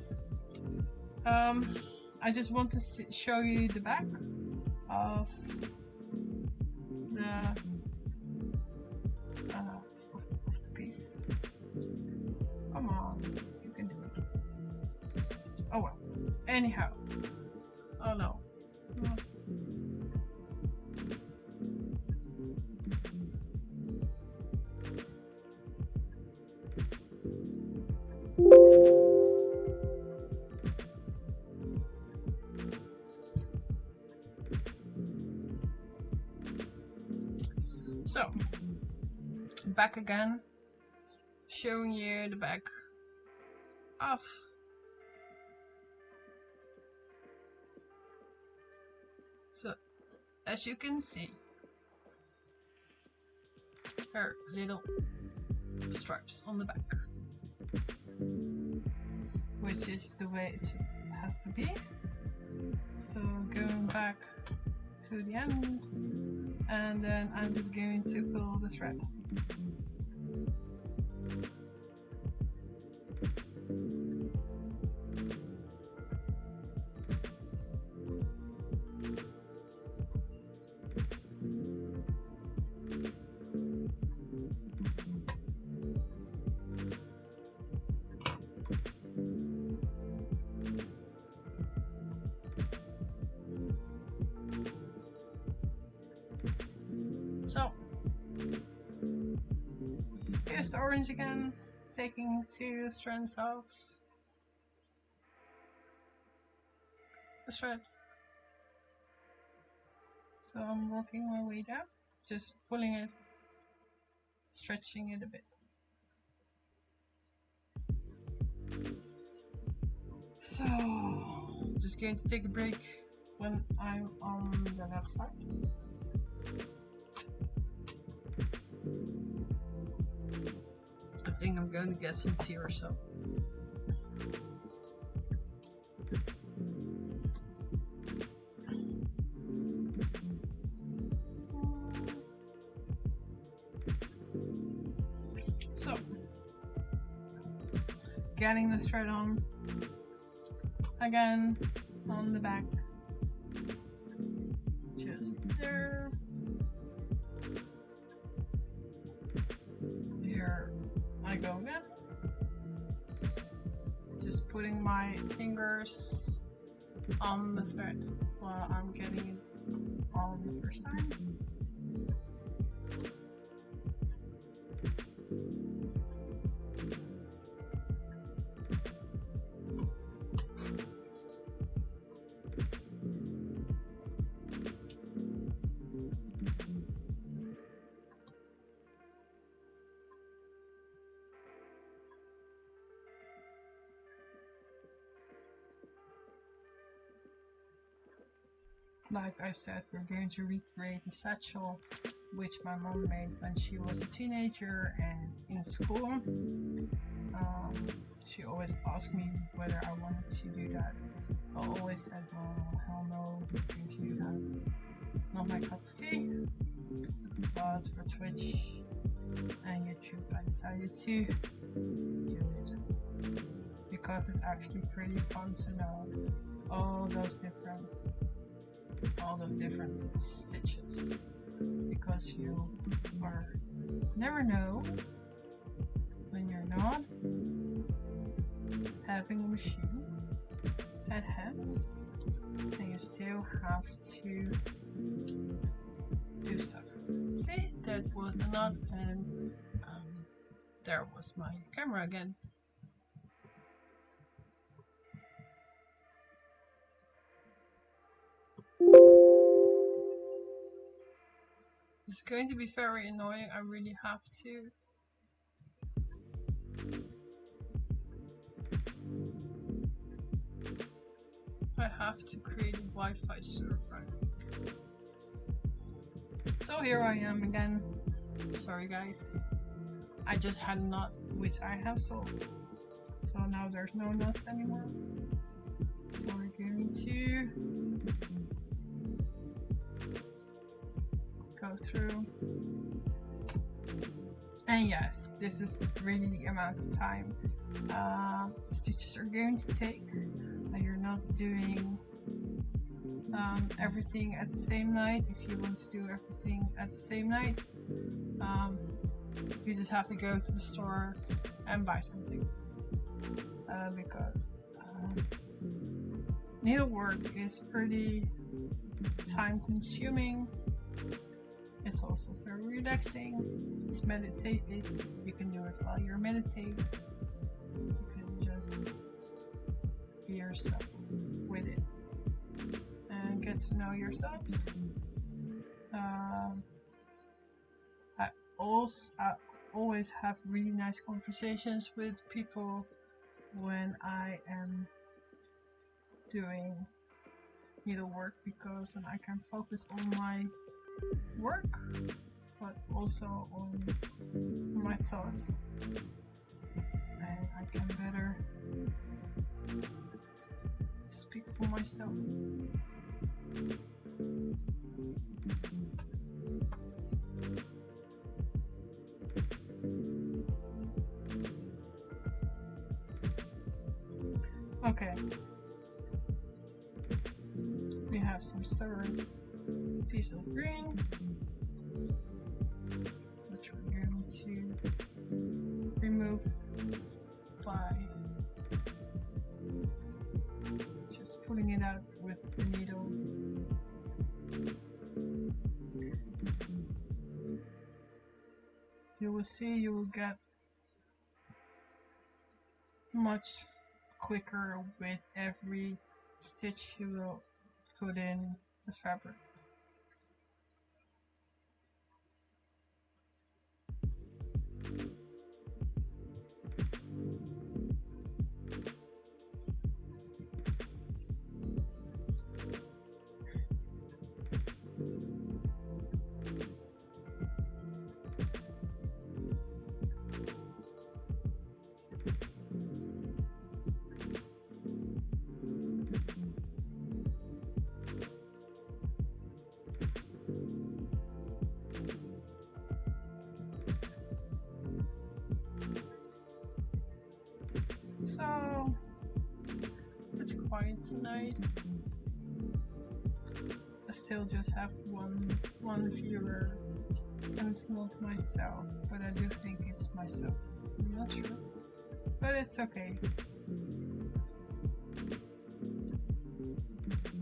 I just want to show you the back of the piece. Come on, you can do it. Oh well. Anyhow. Oh no. So, back again, showing you the back of as you can see, her little stripes on the back, which is the way it has to be. So going back to the end, and then I'm just going to pull the thread. So here's the orange again, taking 2 strands of the thread. So I'm working my way down, just pulling it, stretching it a bit. So just going to take a break when I'm on the left side. I think I'm going to get some tea or so. So, getting the thread on again on the back, just there. Here I go again, just putting my fingers on the thread while I'm getting it on the first time. Like I said, we're going to recreate the satchel which my mom made when she was a teenager and in school. She always asked me whether I wanted to do that. I always said, well, hell no, I'm not going to do that. It's not my cup of tea. But for Twitch and YouTube, I decided to do it. Because it's actually pretty fun to know all those different stitches, because you never know when you're not having a machine at hand and you still have to do stuff. See, that was a knot, and there was my camera again. It's going to be very annoying. I really have to. I have to create a Wi-Fi server, I think. So here I am again. Sorry guys. I just had a knot which I have solved. So now there's no knots anymore. So we're going to go through. And yes, this is really the amount of time stitches are going to take. And you're not doing everything at the same night. If you want to do everything at the same night, you just have to go to the store and buy something. Because needlework is pretty time consuming. It's also very relaxing. It's meditative. You can do it while you're meditating. You can just be yourself with it and get to know your thoughts. I always have really nice conversations with people when I am doing needlework, because then I can focus on my work, but also on my thoughts, and I can better speak for myself. Okay. We have some stubborn piece of green, which we're going to remove by just pulling it out with the needle. You will see you will get much quicker with every stitch you will put in the fabric. So it's quiet tonight. I still just have one viewer, and it's not myself, but I do think it's myself. I'm not sure, but it's okay.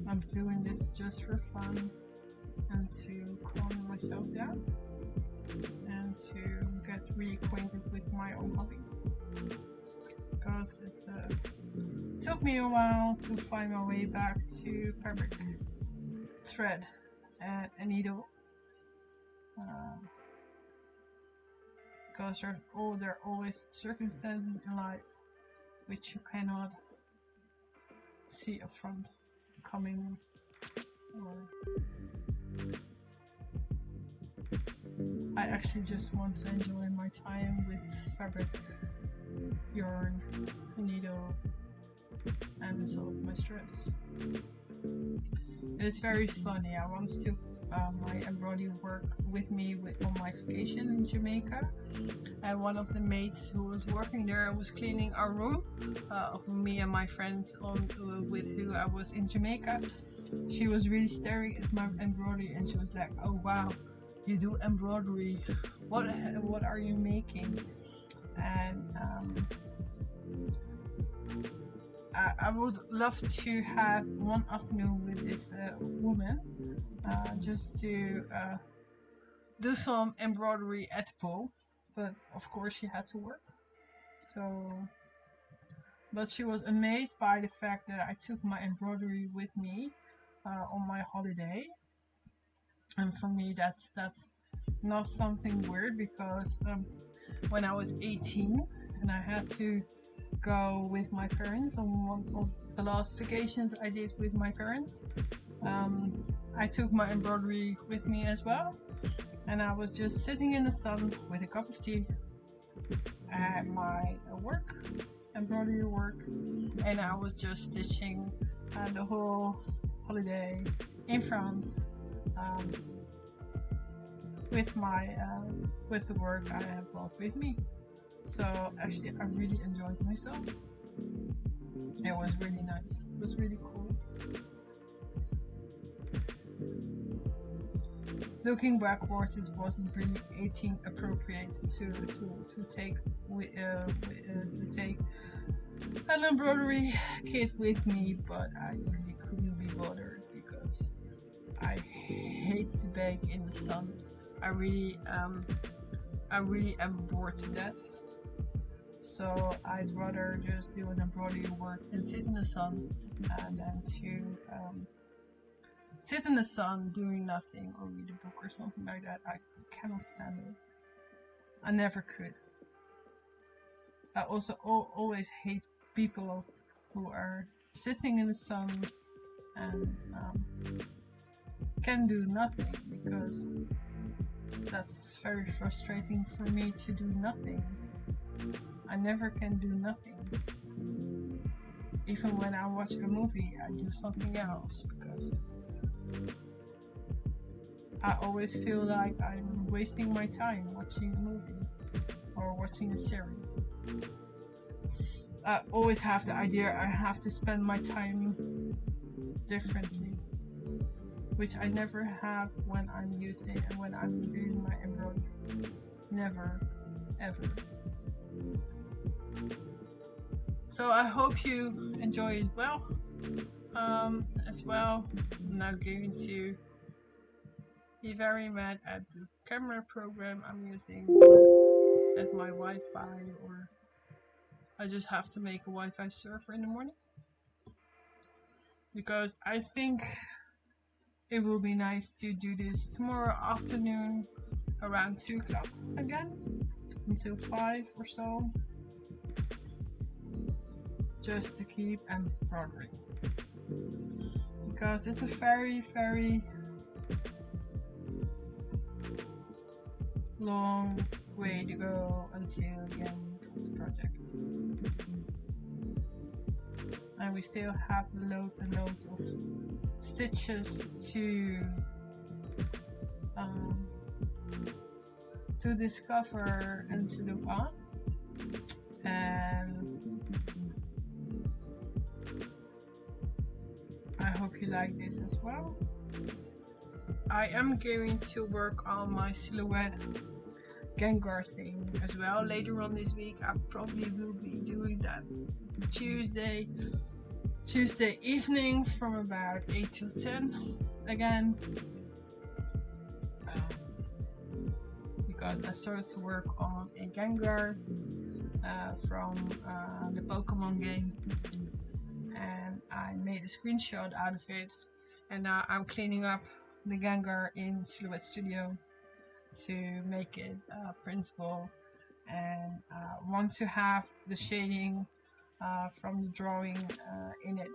I'm doing this just for fun and to calm myself down and to get reacquainted with my own hobby. Because it took me a while to find my way back to fabric, thread, and a needle. Because there are always circumstances in life which you cannot see up front coming, or I actually just want to enjoy my time with fabric, yarn, a needle, and resolve my stress. It's very funny. I once took my embroidery work with me on my vacation in Jamaica, and one of the maids who was working there was cleaning our room of me and my friends with who I was in Jamaica. She was really staring at my embroidery, and she was like, "Oh wow, you do embroidery. What are you making?" And I would love to have one afternoon with this woman, just to do some embroidery at the pool, but of course she had to work. So, but she was amazed by the fact that I took my embroidery with me on my holiday, and for me that's not something weird, because when I was 18 and I had to go with my parents on one of the last vacations I did with my parents, I took my embroidery with me as well, and I was just sitting in the sun with a cup of tea and my embroidery work, and I was just stitching the whole holiday in France with my with the work I have brought with me. So actually I really enjoyed myself. It was really nice. It was really cool. Looking backwards, it wasn't really 18 appropriate to take an embroidery kit with me, but I really couldn't be bothered because I hate to bake in the sun. I really am bored to death. So I'd rather just do an embroidery work and sit in the sun, than to sit in the sun doing nothing or read a book or something like that. I cannot stand it. I never could. I also always hate people who are sitting in the sun and can do nothing, because that's very frustrating for me to do nothing. I never can do nothing. Even when I watch a movie, I do something else, because I always feel like I'm wasting my time watching a movie or watching a series. I always have the idea I have to spend my time differently, which I never have when I'm using and when I'm doing my embroidery. Never, ever. So I hope you enjoy it well. As well, I'm now going to be very mad at the camera program I'm using, or at my Wi-Fi, or I just have to make a Wi-Fi server in the morning, because I think it will be nice to do this tomorrow afternoon around 2 o'clock again until 5 or so, just to keep embroidering, because it's a very, very long way to go until the end of the project, and we still have loads and loads of stitches to discover and to look on. And I hope you like this as well. I am going to work on my silhouette Gengar thing as well later on this week. I probably will be doing that Tuesday evening from about 8 till 10 again, because I started to work on a Gengar from the Pokemon game, and I made a screenshot out of it, and now I'm cleaning up the Gengar in Silhouette Studio to make it printable, and want to have the shading from the drawing in it,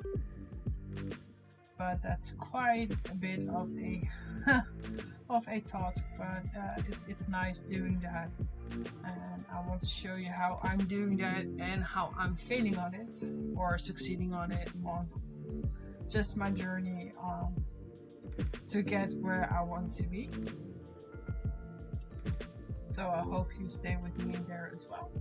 but that's quite a bit of a of a task, but it's nice doing that, and I want to show you how I'm doing that and how I'm failing on it or succeeding on it, on just my journey to get where I want to be. So I hope you stay with me there as well.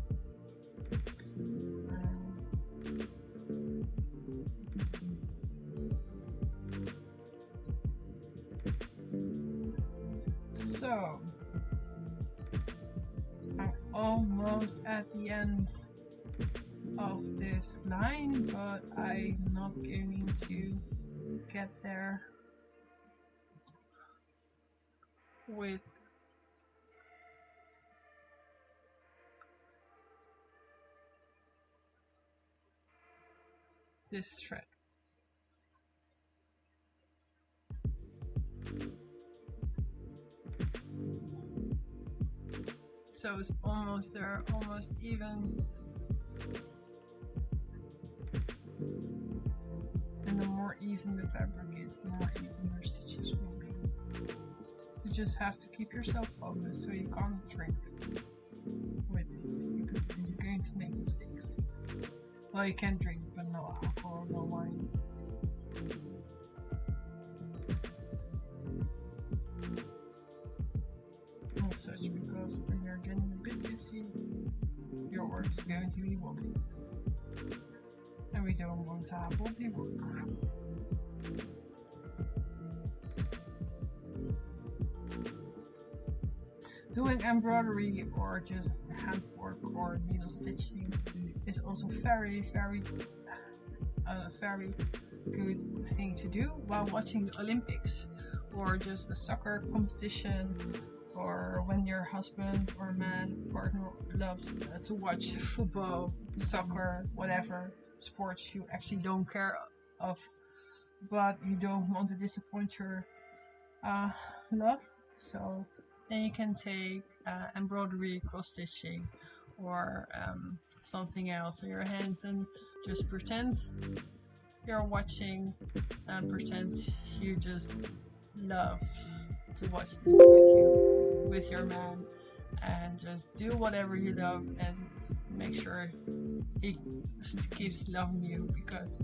So I'm almost at the end of this line, but I'm not going to get there with this thread. So it's almost there, almost even. And the more even the fabric is, the more even your stitches will be. You just have to keep yourself focused so you can't drink with this, because then you're going to make mistakes. Well, you can drink, but no alcohol, no wine. And such, because when you're getting a bit tipsy, your work is going to be wobbly. And we don't want to have wobbly work. Doing embroidery or just handwork or needle stitching is also very, very good thing to do while watching the Olympics, or just a soccer competition, or when your husband or partner loves to watch football, soccer, whatever sports you actually don't care of, but you don't want to disappoint your love. So then you can take embroidery, cross stitching, or something else in your hands, and just pretend you're watching and pretend you just love to watch this with your man, and just do whatever you love and make sure he keeps loving you, because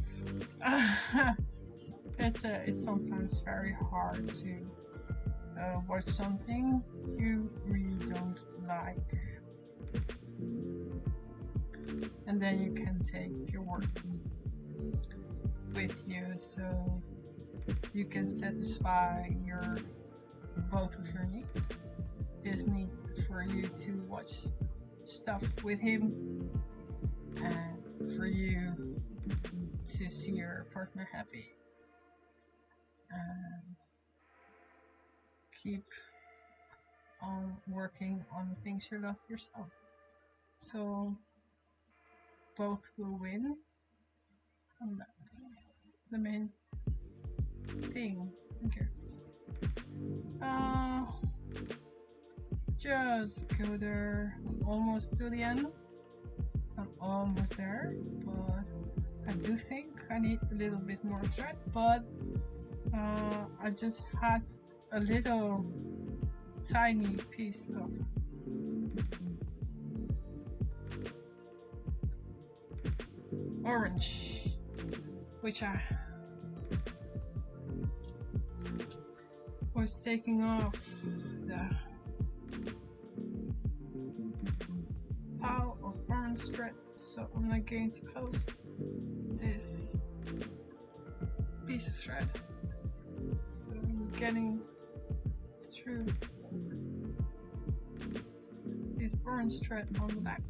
it's sometimes very hard to watch something you really don't like, and then you can take your work with you, so you can satisfy both of your needs. His need for you to watch stuff with him, and for you to see your partner happy, and keep on working on the things you love yourself. So both will win, and that's the main thing, I guess. Just go there. I'm almost to the end. I'm almost there, but I do think I need a little bit more thread, but I just had a little tiny piece of orange, which I was taking off the pile of orange thread, so I'm not going to close this piece of thread, so I'm getting through this orange thread on the back.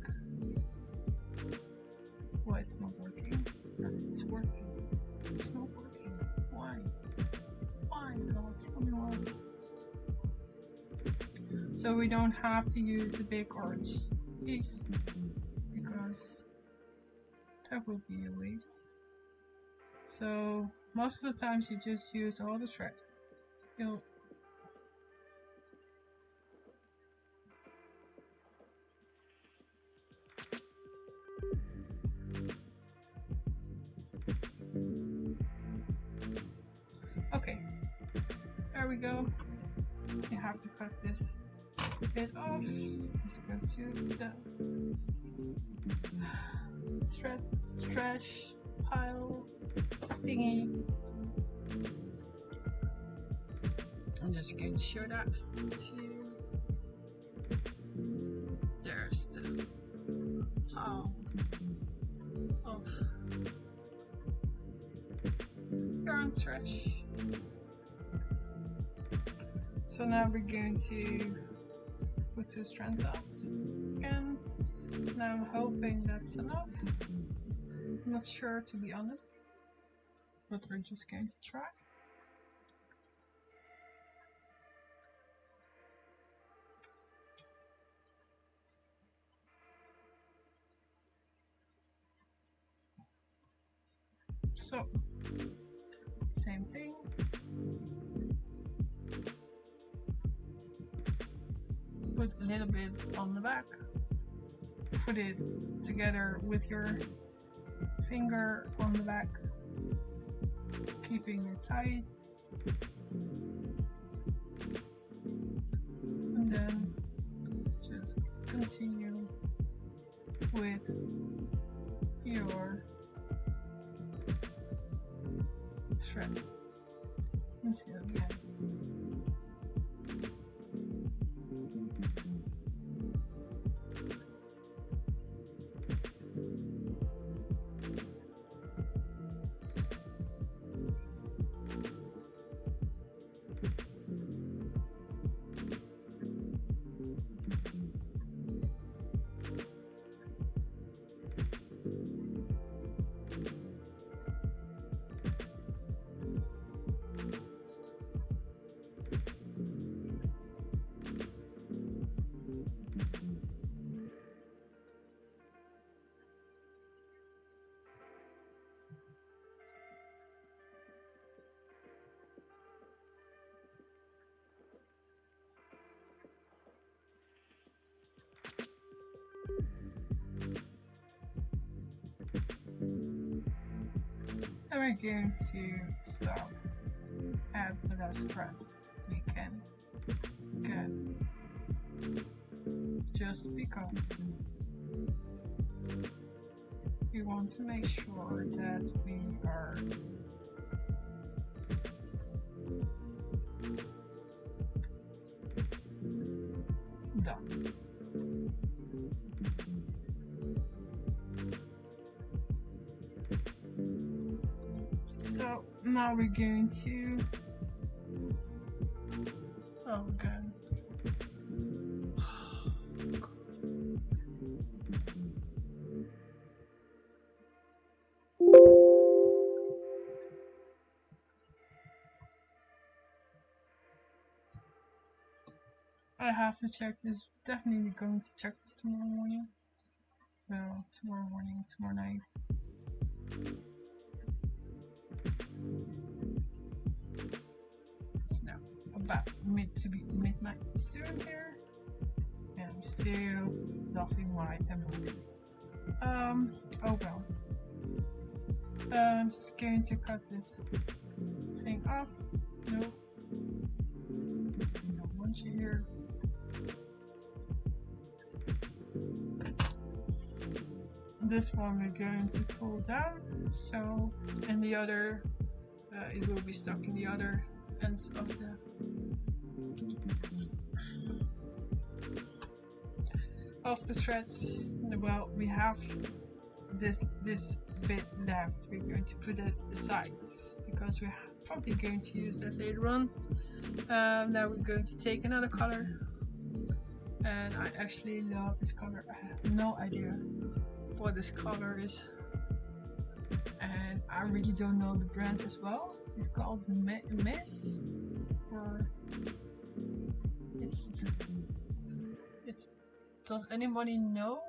Why it's not working? It's working. It's not working. Why? Why, God? Tell me why. So we don't have to use the big orange piece, because that would be a waste. So most of the times you just use all the thread. Okay, there we go. You have to cut this bit off. Just go to the thread stretch pile thingy. I'm just going to show that to you. There's the pile of yarn stretch. So now we're going to put 2 strands off again. Now I'm hoping that's enough. I'm not sure, to be honest, but we're just going to try. So, same thing. Put a little bit on the back. Put it together with your finger on the back, keeping it tight. And then just continue with your thread until the end. we're going to stop at the last thread we can get, just because we want to make sure that we are done. So now we're going to, oh god, I have to check this. Definitely going to check this tomorrow morning. No, tomorrow morning, tomorrow night. It's now about midnight soon here, and I'm still loving my embroidery. Oh well. I'm just going to cut this thing off. No, don't want you here. This one we're going to pull down, so, and the other, it will be stuck in the other ends of the threads. Well, we have this bit left. We're going to put it aside because we're probably going to use that later on. Now we're going to take another color, and I actually love this color. I have no idea what this color is, and I really don't know the brand as well. It's called Miss, or it's does anybody know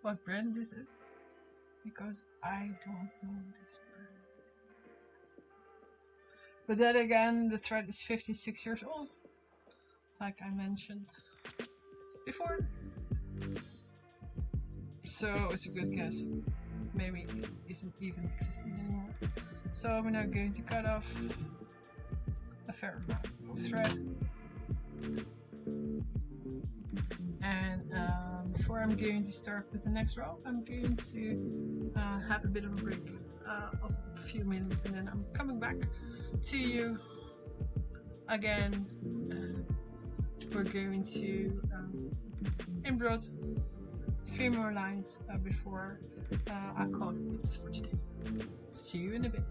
what brand this is? Because I don't know this brand. But then again, the thread is 56 years old, like I mentioned before. So it's a good guess. Maybe it isn't even existing anymore. So we're now going to cut off a fair amount of thread. And before I'm going to start with the next row, I'm going to have a bit of a break of a few minutes, and then I'm coming back to you again. We're going to embroider 3 more lines before I call it quits for today. See you in a bit.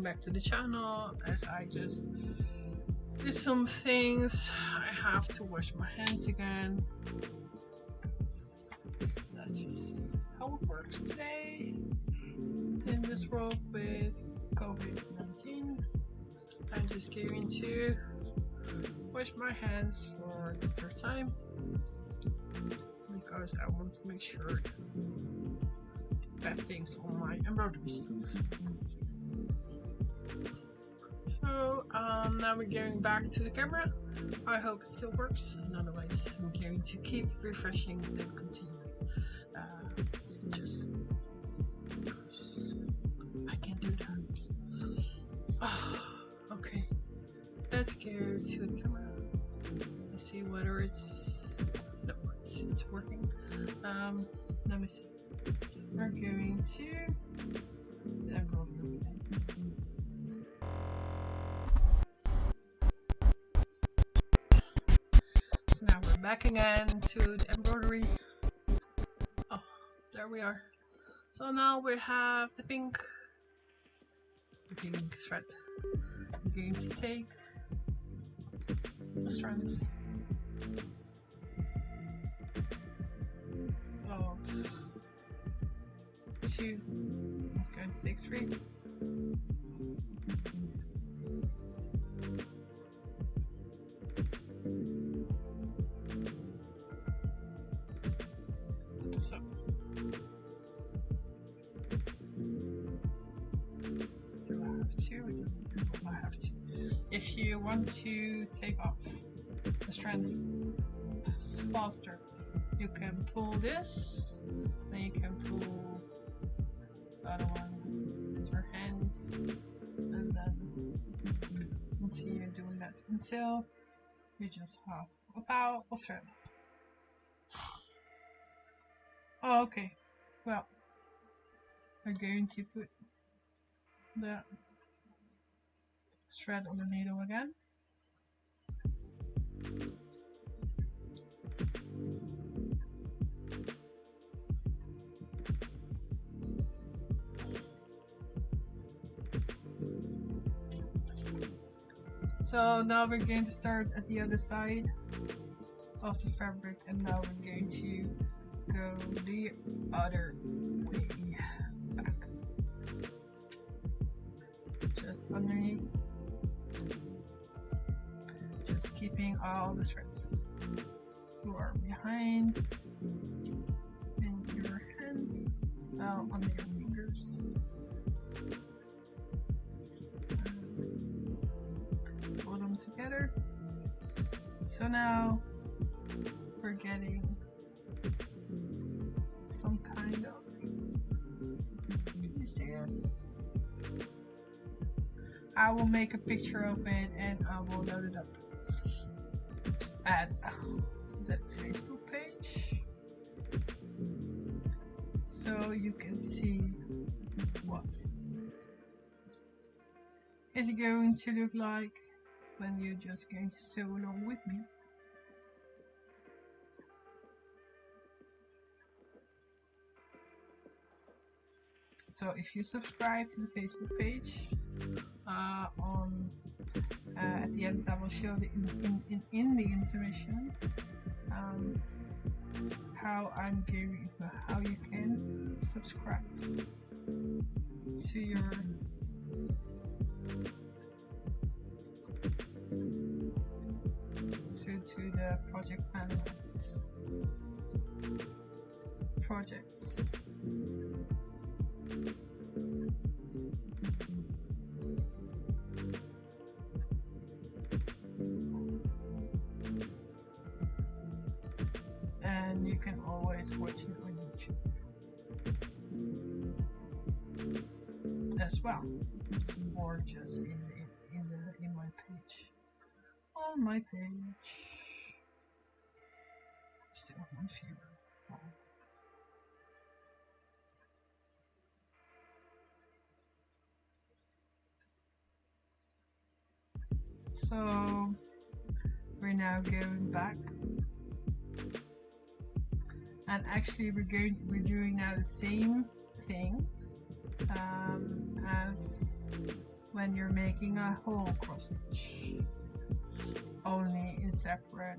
back to the channel, as I just did some things. I have to wash my hands again. Let's just see how it works today in this world with COVID-19. I'm just going to wash my hands for the third time because I want to make sure that things on my embroidery stuff. So now we're going back to the camera. I hope it still works, and otherwise I'm going to keep refreshing and continue. Just because I can do that. Okay, let's go to the camera. Let's see whether it's working. Let me see. We're going to the embroidery again. So now we're back again to the embroidery. Oh, there we are. So now we have the pink thread. I'm going to take the strands of 2. I'm going to take 3. So do I have 2? I have 2. If you want to take off the strands faster, you can pull this, then you can pull the other one with your hands, and then continue doing that until you just have a pile of thread. Oh, okay. Well, we're going to put the thread on the needle again. So now we're going to start at the other side of the fabric, and now we're going to go the other way back, just underneath, just keeping all the threads who are behind in your hands, under your fingers. Pull them together. So now we're getting some kind of, can you see it? I will make a picture of it and I will load it up at the Facebook page so you can see what it's going to look like when you're just going to sew along with me. So if you subscribe to the Facebook page, at the end I will show the in the intermission how you can subscribe to your to the project panel projects. And you can always watch it on YouTube as well, or just in my page. On my page, still one viewer. Oh. So we're now going back, and actually we're doing now the same thing as when you're making a whole cross stitch, only in separate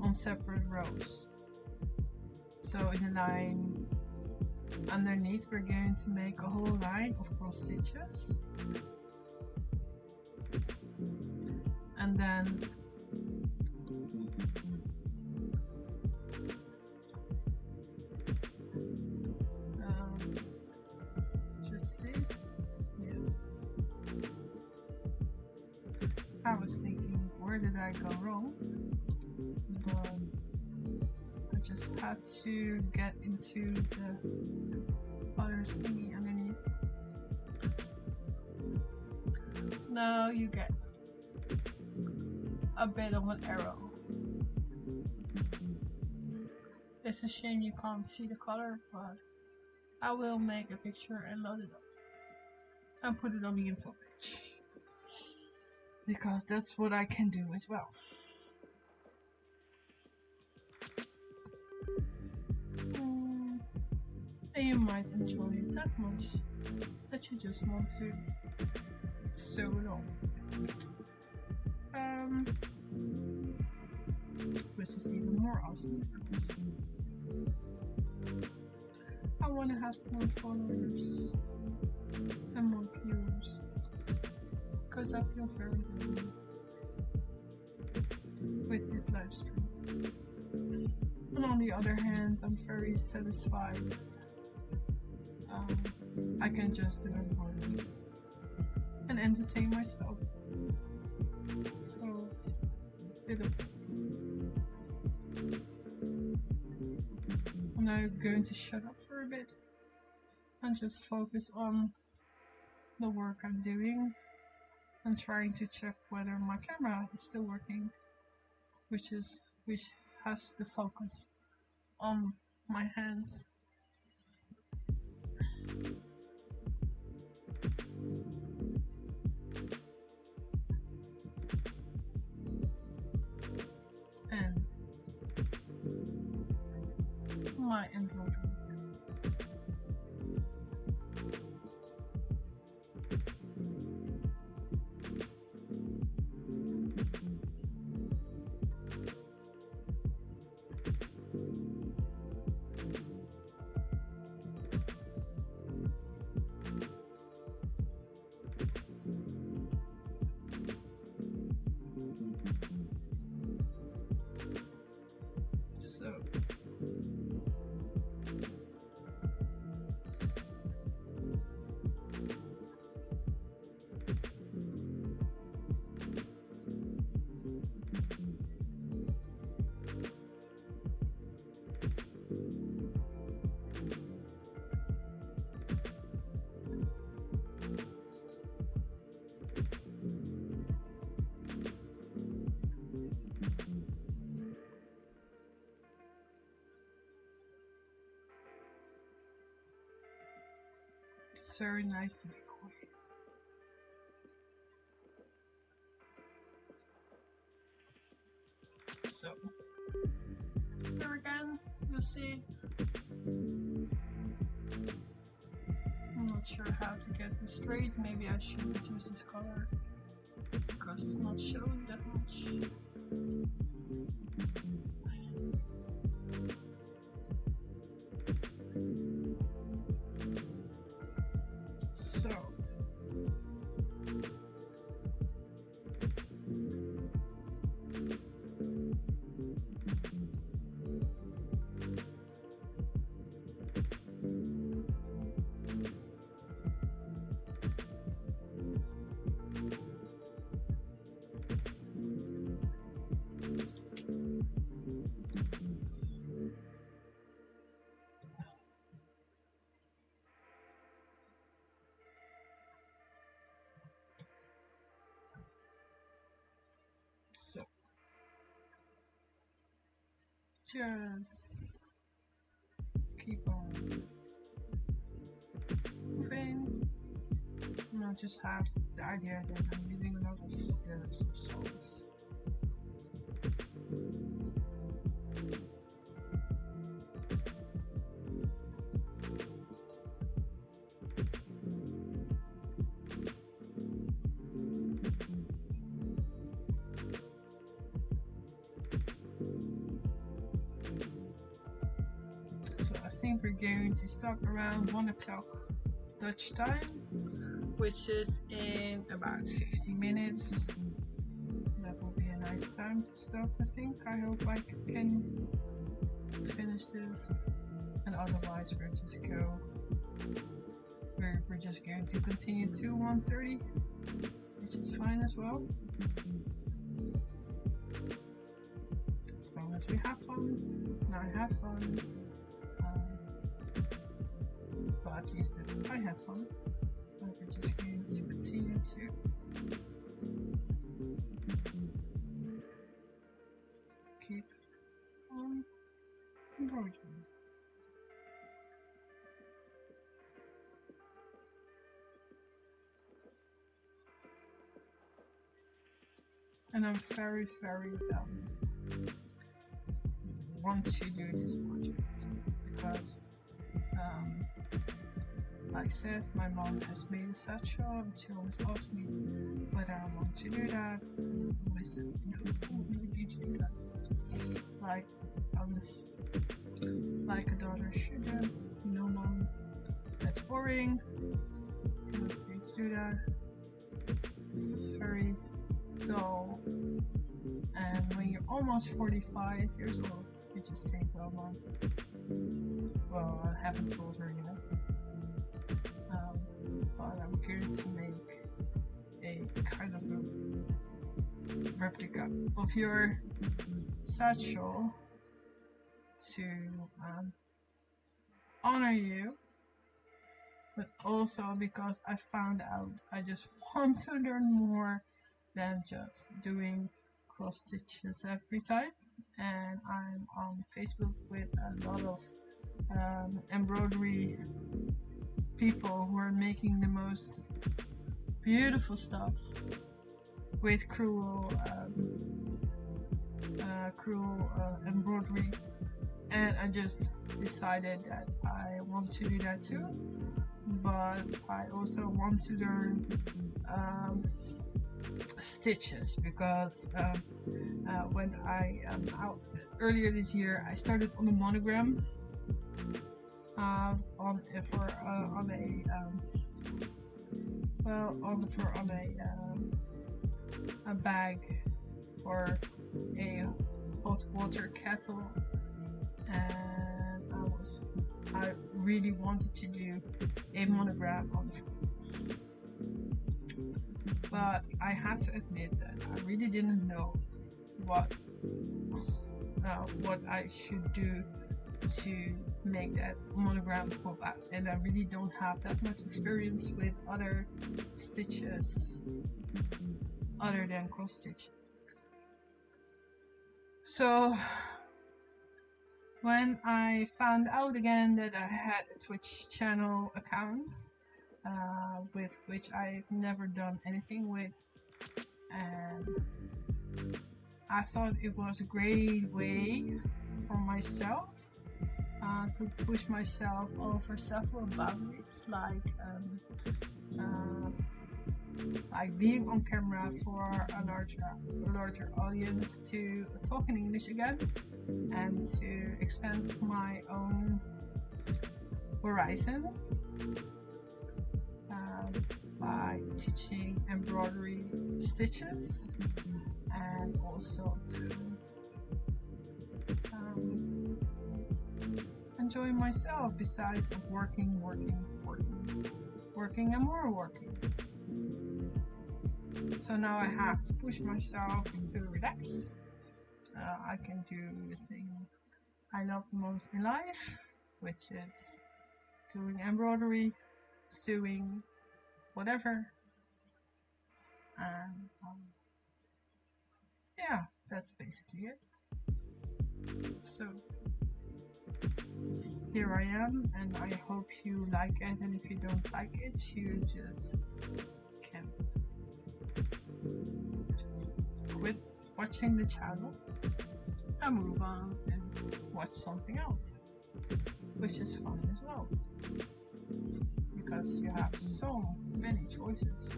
on separate rows. So in the line underneath we're going to make a whole line of cross stitches, and then just see, yeah. I was thinking, where did I go wrong? But I just had to get into the other thingy underneath. So now you get a bit of an arrow. It's a shame you can't see the color, but I will make a picture and load it up and put it on the info page, because that's what I can do as well. And you might enjoy it that much that you just want to sew it on. Which is even more awesome because I want to have more followers and more viewers, because I feel very lonely with this live stream. And on the other hand, I'm very satisfied. I can just do it for me and entertain myself. So it's a bit of both. I'm now going to shut up for a bit and just focus on the work I'm doing and trying to check whether my camera is still working, which has the focus on my hands. And my embroidery. It's very nice to be quiet. So, here again, you'll see. I'm not sure how to get this straight. Maybe I should use this color because it's not showing that much. So, just keep on moving. And I just have the idea that I'm using a lot of lyrics of songs. going to stop around 1 o'clock Dutch time, which is in about 15 minutes. That will be a nice time to stop, I think. I hope I can finish this, and otherwise we're just going to continue to 1:30, which is fine as well, as long as we have fun and I have fun. But at least that I have fun. But we're just going to continue to keep on embroidering. And I'm very want to do this project because like I said, my mom has made a satchel and she always asked me whether I want to do that. I said, no, I don't really need to do that. Like a daughter should do. No, mom, that's boring. I'm not going to do that. It's very dull. And when you're almost 45 years old, you just think, well, mom, well, I haven't told her yet. But I'm going to make a kind of a replica of your satchel to honor you, but also because I found out I just want to learn more than just doing cross stitches every time. And I'm on Facebook with a lot of embroidery people who are making the most beautiful stuff with crewel embroidery, and I just decided that I want to do that too, but I also want to learn stitches because when I earlier this year I started on a monogram on a bag for a hot water kettle, and I really wanted to do a monogram on the front. But I had to admit that I really didn't know what I should do to make that monogram pop out, and I really don't have that much experience with other stitches other than cross stitch. So when I found out again that I had a Twitch channel account with which I've never done anything with, and I thought it was a great way for myself to push myself over several boundaries, like being on camera for a larger audience, to talk in English again, and to expand my own horizon by teaching embroidery stitches, and also to enjoy myself besides of working and more working. So now I have to push myself to relax. I can do the thing I love most in life, which is doing embroidery, doing whatever, and yeah, that's basically it. So here I am, and I hope you like it, and if you don't like it, you just can just quit watching the channel and move on and watch something else, which is fun as well, because you have so many choices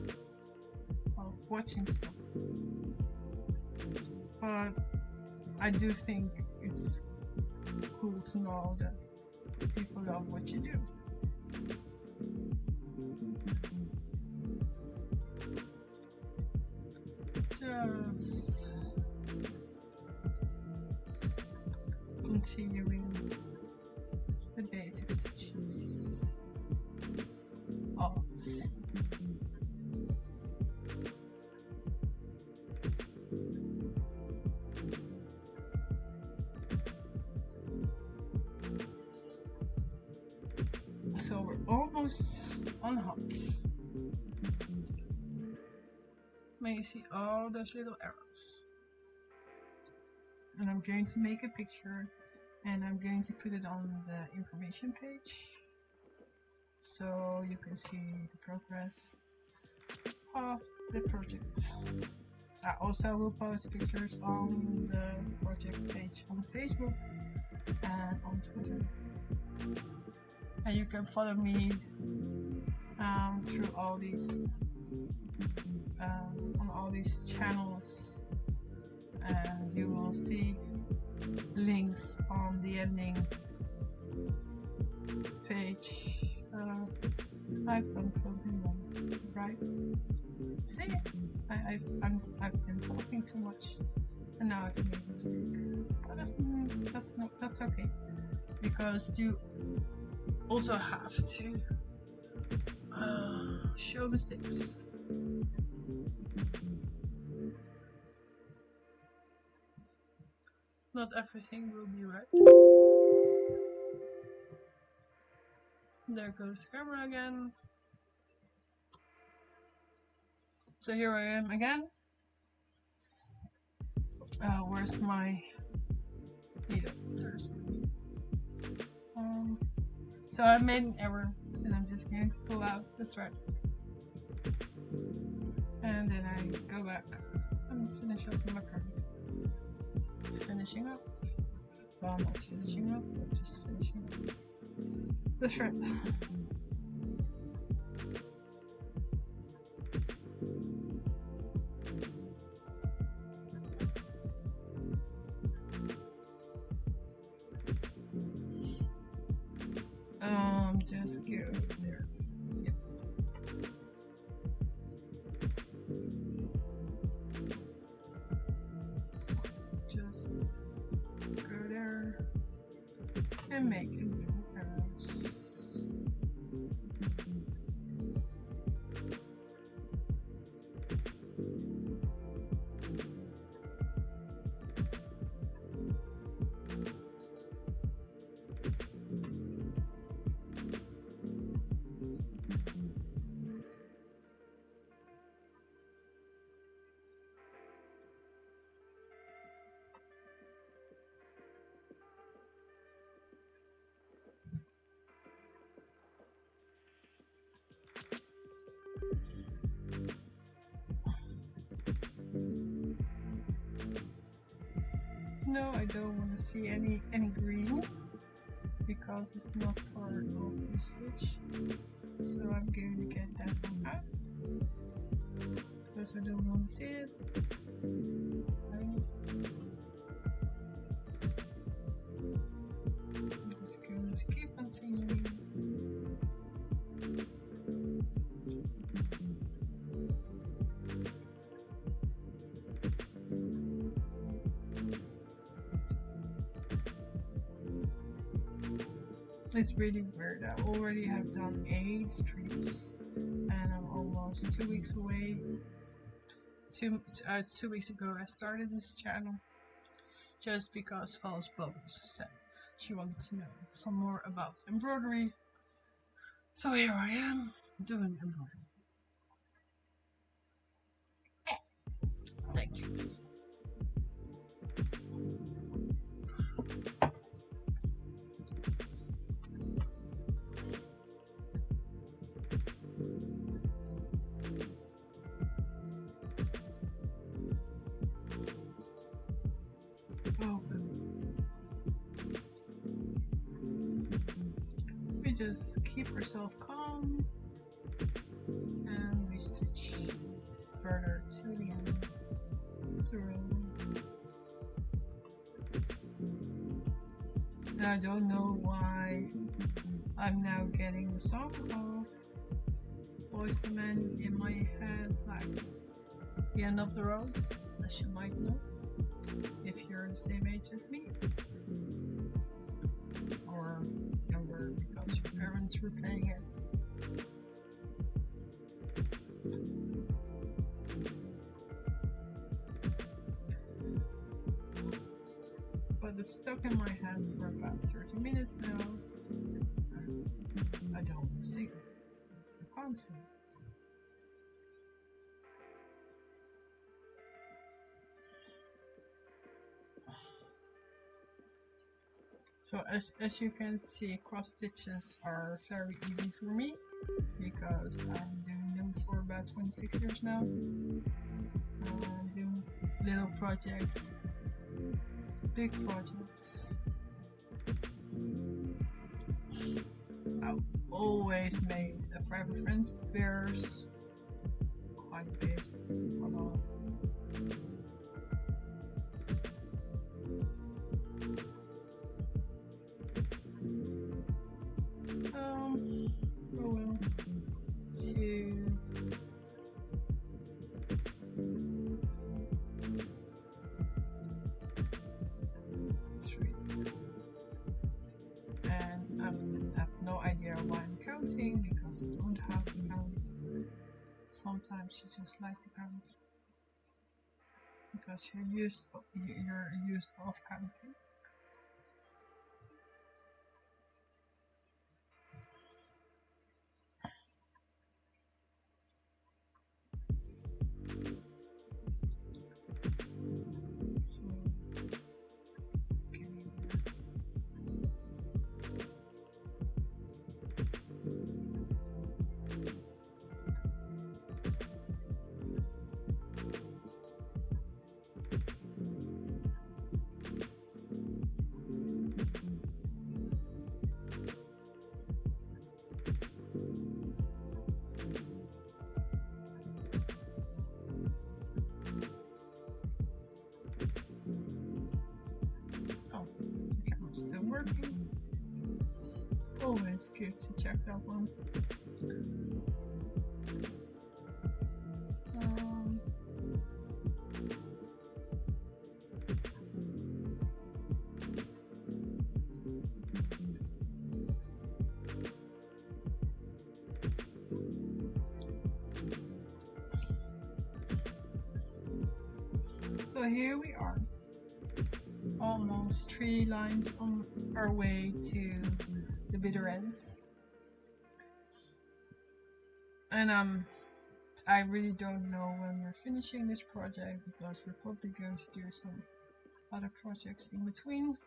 of watching stuff. But I do think it's cool to know that people love what you do. Just continuing the basic stitches off. So we're almost on half. May you see all those little arrows. And I'm going to make a picture and I'm going to put it on the information page so you can see the progress of the project. I also will post pictures on the project page on Facebook and on Twitter. And you can follow me through all these on all these channels, and you will see links on the ending page. I've done something wrong, right? See, I've been talking too much, and now I've made a mistake. But that's okay, because you also have to show mistakes. Not everything will be right. There goes the camera again. So here I am again. Where's my needle? There's my. So I made an error, and I'm just going to pull out the thread, and then I go back and finish up my project. Finishing up. Well, not finishing up, but just finishing up the thread. Just go there. Yep. Just go there and make little arrows. No, I don't want to see any green because it's not part of the stitch. So I'm going to get that one out because I don't want to see it. I'm just going to keep continuing. It's really weird. I already have done 8 streams and I'm almost 2 weeks away. 2 weeks ago I started this channel just because False Bubbles said she wanted to know some more about embroidery. So here I am doing embroidery. Thank you. We just keep ourselves calm and we stitch further to the end through. Now I don't know why I'm now getting the song of Boyz II Men in my head, like the end of the road, as you might know, if you're the same age as me, or younger because your parents were playing it. But it's stuck in my head for about 30 minutes now. I don't want to sing it. It's a constant. So as you can see, cross stitches are very easy for me because I'm doing them for about 26 years now. Do little projects, big projects. I always made a Forever Friends bears quite big. Well, 2, 3, and I have no idea why I'm counting because I don't have to count. Sometimes you just like to count because you're used of counting. Working. Always good to check that one. So here we are. Almost 3 lines on our way to the bitter ends, and I really don't know when we're finishing this project because we're probably going to do some other projects in between.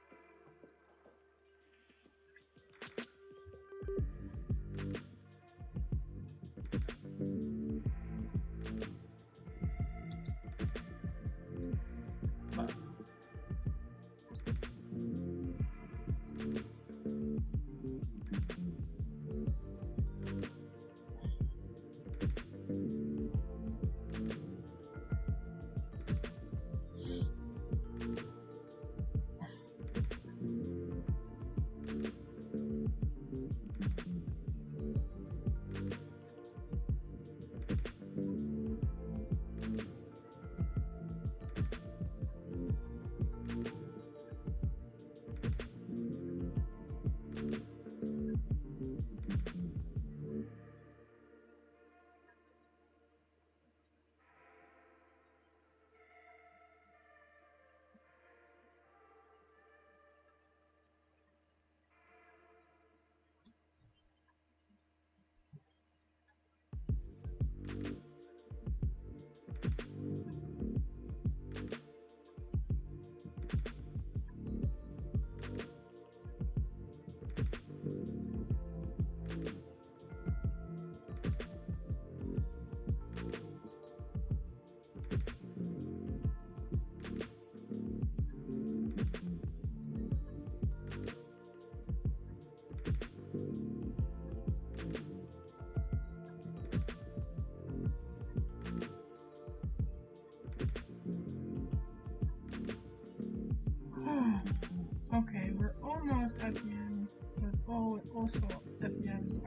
Okay, we're almost at the end, but also at the end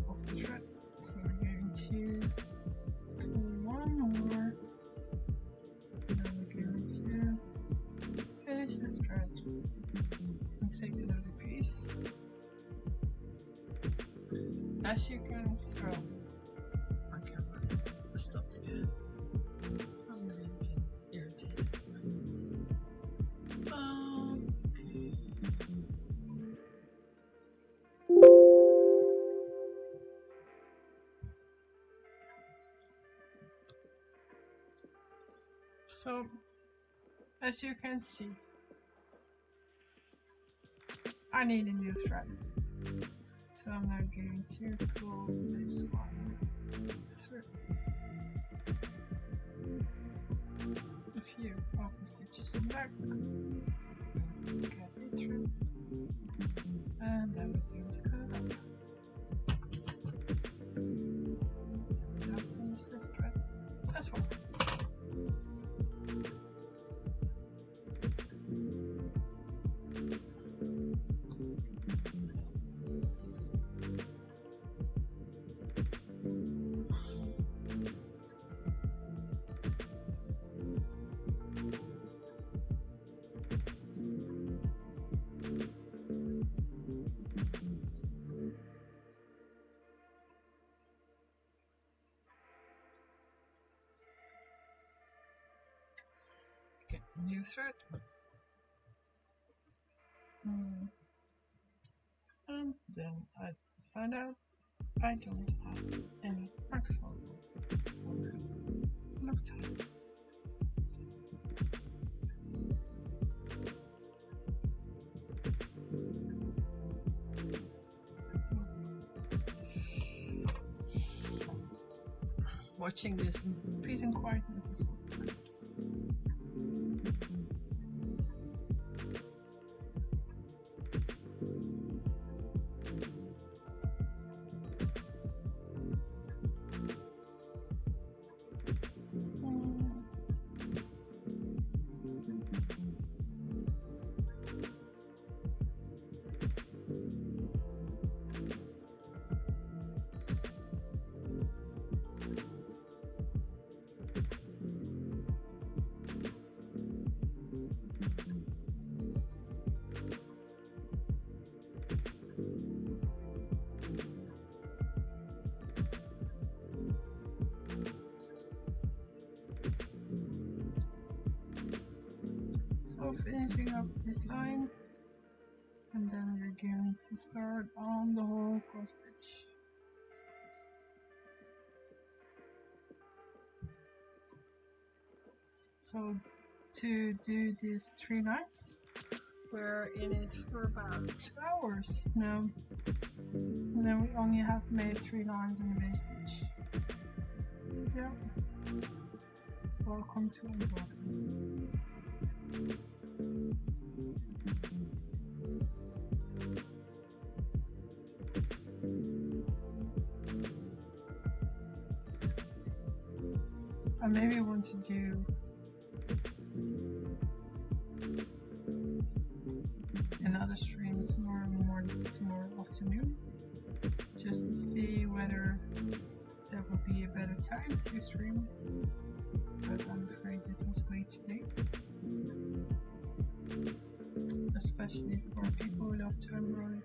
of the thread. So we're going to pull one more, and then we're going to finish this thread and take another piece. As you can see, my camera stopped again. I'm really getting irritated. Okay. So, as you can see, I need a new thread. So I'm now going to pull this one through. A few of the stitches in the back, going to get it through, and then we're going to cut it up. Now finish this thread as well. Okay, new thread. And then I found out I don't have any microphone or Loctite. Watching this in peace and quietness is also good. So finishing up this line, and then we're going to start on the whole cross stitch. So to do these 3 lines, we're in it for about 2 hours now, and then we only have made 3 lines in the base stitch. Yeah. Welcome to embroidery. I maybe want to do another stream tomorrow afternoon, just to see whether that would be a better time to stream, because I'm afraid this is way too late, especially for people who love to embroider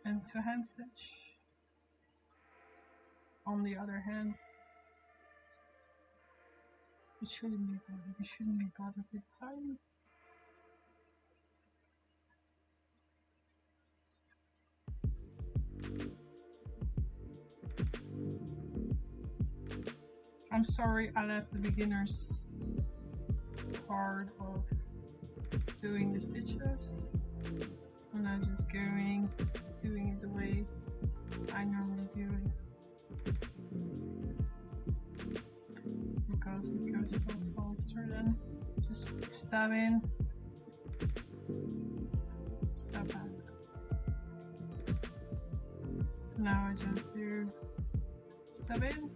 and to hand stitch. On the other hand, we shouldn't be bothered with time. I'm sorry I left the beginners part of doing the stitches. I'm not just doing it the way I normally do it, because it goes a lot faster than just stab in, stab out. Now I just do stab in,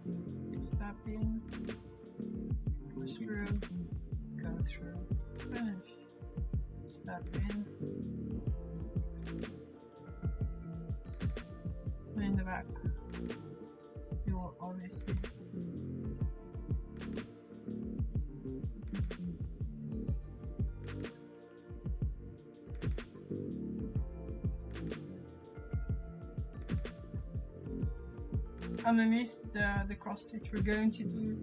push through, go through, finish, stab in, back, you will always see. Underneath the cross stitch, we're going to do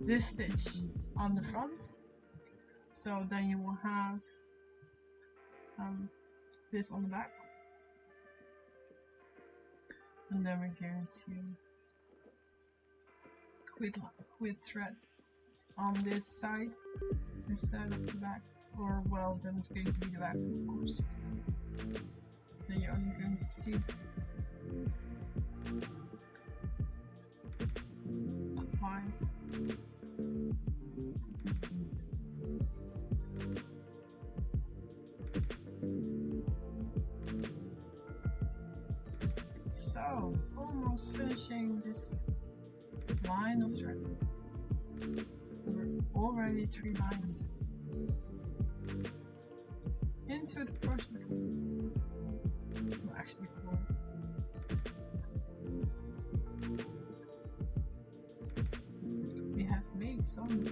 this stitch on the front. So then you will have this on the back, and then we're going to quit thread on this side instead of the back, or well, then it's going to be the back, of course. Then you're only going to see lines. So, almost finishing this line of thread. We're already 3 lines into the project. Well, actually 4. We have made some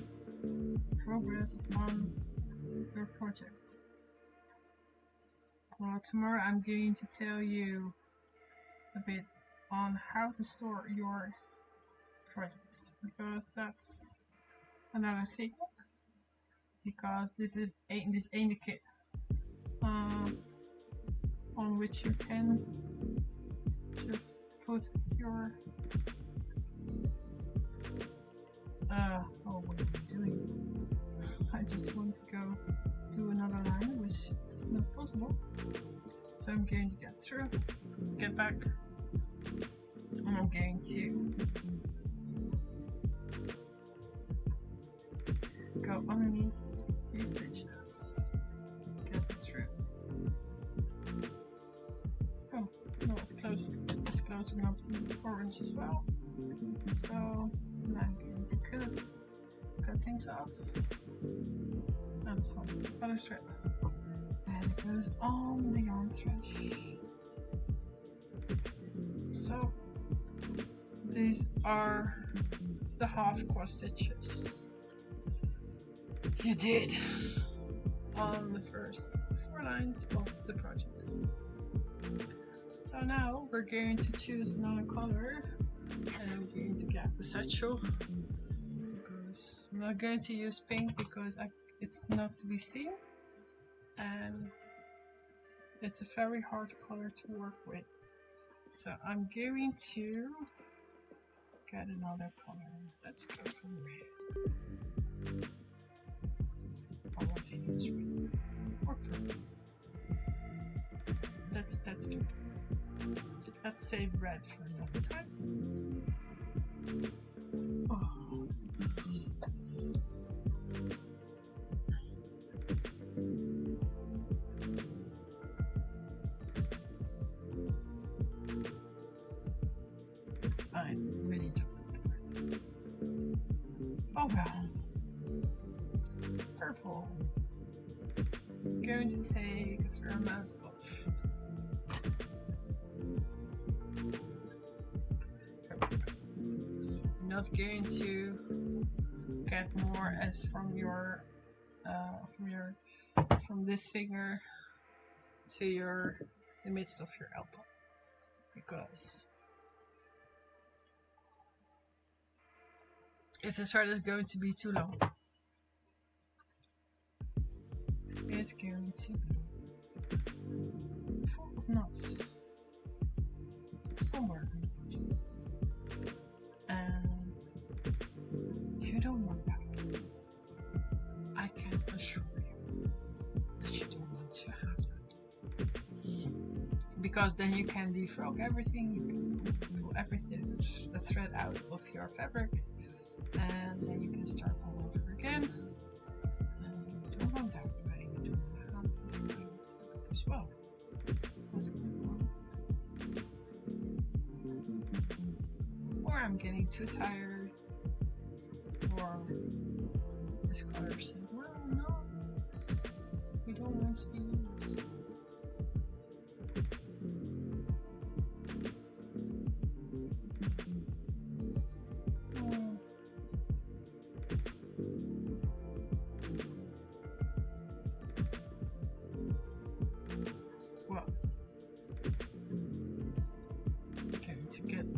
progress on your project. Well, tomorrow I'm going to tell you a bit on how to store your projects, because that's another thing, because this ain't the kit on which you can just put your oh, what am I doing? I just want to go do another line, which is not possible. So I'm going to get back, and I'm going to go underneath these stitches, get it through. Oh, no, it's close enough to the orange as well. So now I'm going to cut things off, and some other thread, and it goes on the yarn thread. So these are the half cross stitches you did on the first 4 lines of the projects. So now we're going to choose another color, and I'm going to get the satchel, because I'm not going to use pink because it's not to be seen, and it's a very hard color to work with. So I'm going to get another color. Let's go for red. I want to use red or purple. Let's do purple. Let's save red for another time. Oh. I really don't know the words. Oh well. Purple. I'm going to take a fair amount of purple. I'm not going to get more as from this finger to the midst of your elbow, because if the thread is going to be too long, it's going to be full of knots somewhere in the project, and you don't want that. I can assure you that you don't want to have that, because then you can defrog everything, you can pull everything, the thread out of your fabric, and then you can start all over again, and you don't want that, right? You don't want to have this kind of fabric as well. That's going on. Or I'm getting too tired, or this color said, well, no, we don't want to be used.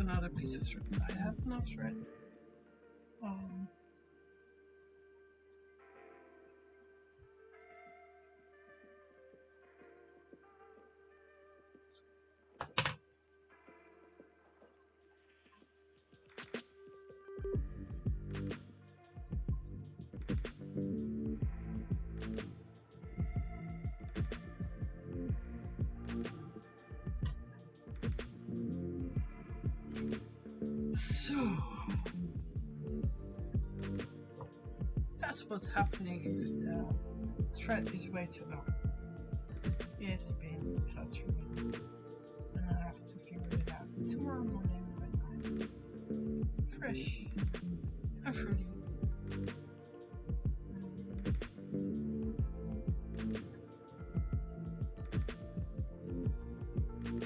another piece of thread. I have enough thread. So that's what's happening if the thread is way too long. It's been cluttering, and I have to figure it out tomorrow morning when I'm fresh and fruity.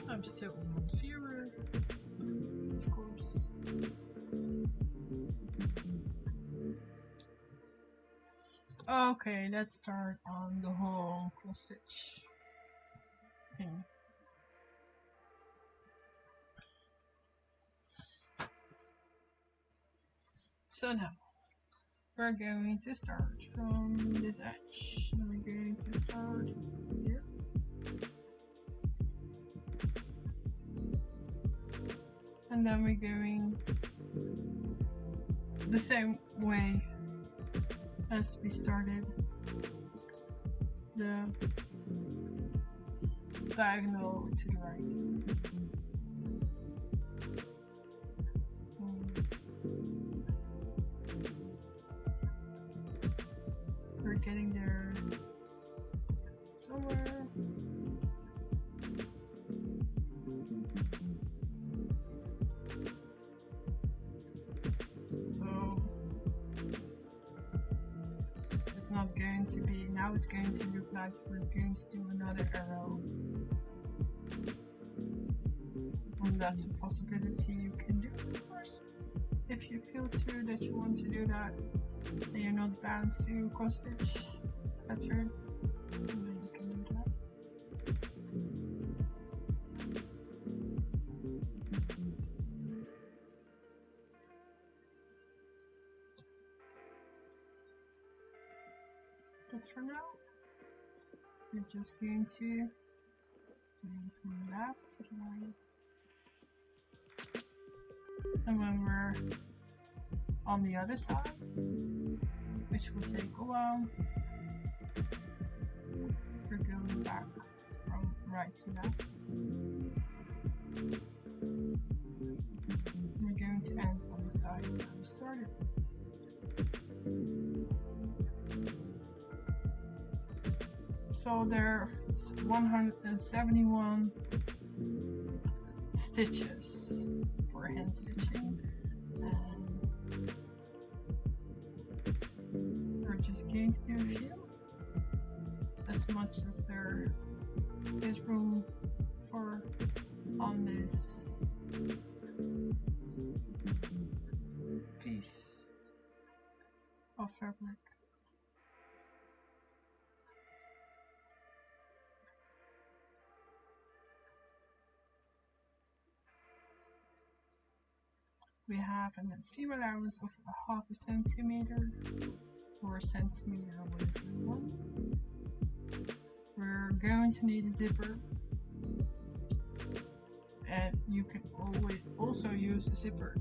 I'm still on viewer, of course. Okay, let's start on the whole cross stitch thing. So now we're going to start from this edge. And we're going to start here. And then we're going the same way as we started the diagonal to the right. We're getting there somewhere. So it's not going to be, now it's going to look like we're going to do another arrow. And that's a possibility you can do, of course. If you feel too that you want to do that, and you're not bound to cross stitch pattern, then you can do that. But for now, we're just going to do from the left to the right. And when we're on the other side, which will take a while, we're going back from right to left. We're going to end on the side where we started. So there are 171 stitches for hand stitching, and we're just going to do a few, as much as there is room for on this piece of fabric. We have a seam allowance of half a centimeter or a centimeter, whatever you want. We're going to need a zipper, and you can always also use a zipper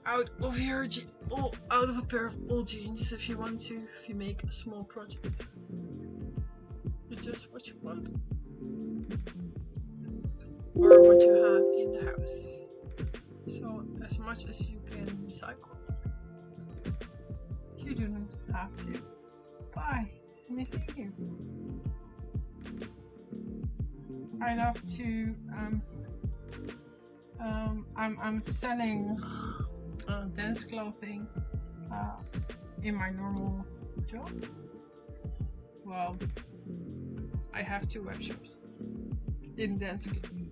out of your out of a pair of old jeans if you want to. If you make a small project, it's just what you want or what you have in the house. So as much as you can recycle, you do not have to buy anything new. I love to I'm selling dance clothing in my normal job. Well, I have 2 web shops in dance clothing,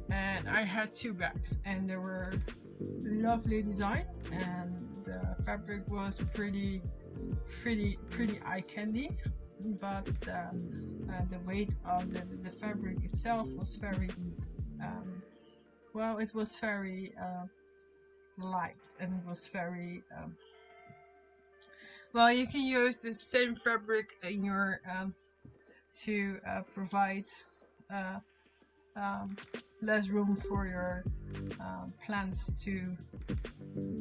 and I had 2 bags, and they were lovely designed, and the fabric was pretty eye candy, but the weight of the fabric itself was very well, it was very light, and it was very well, you can use the same fabric in your to provide uh, um, less room for your plants to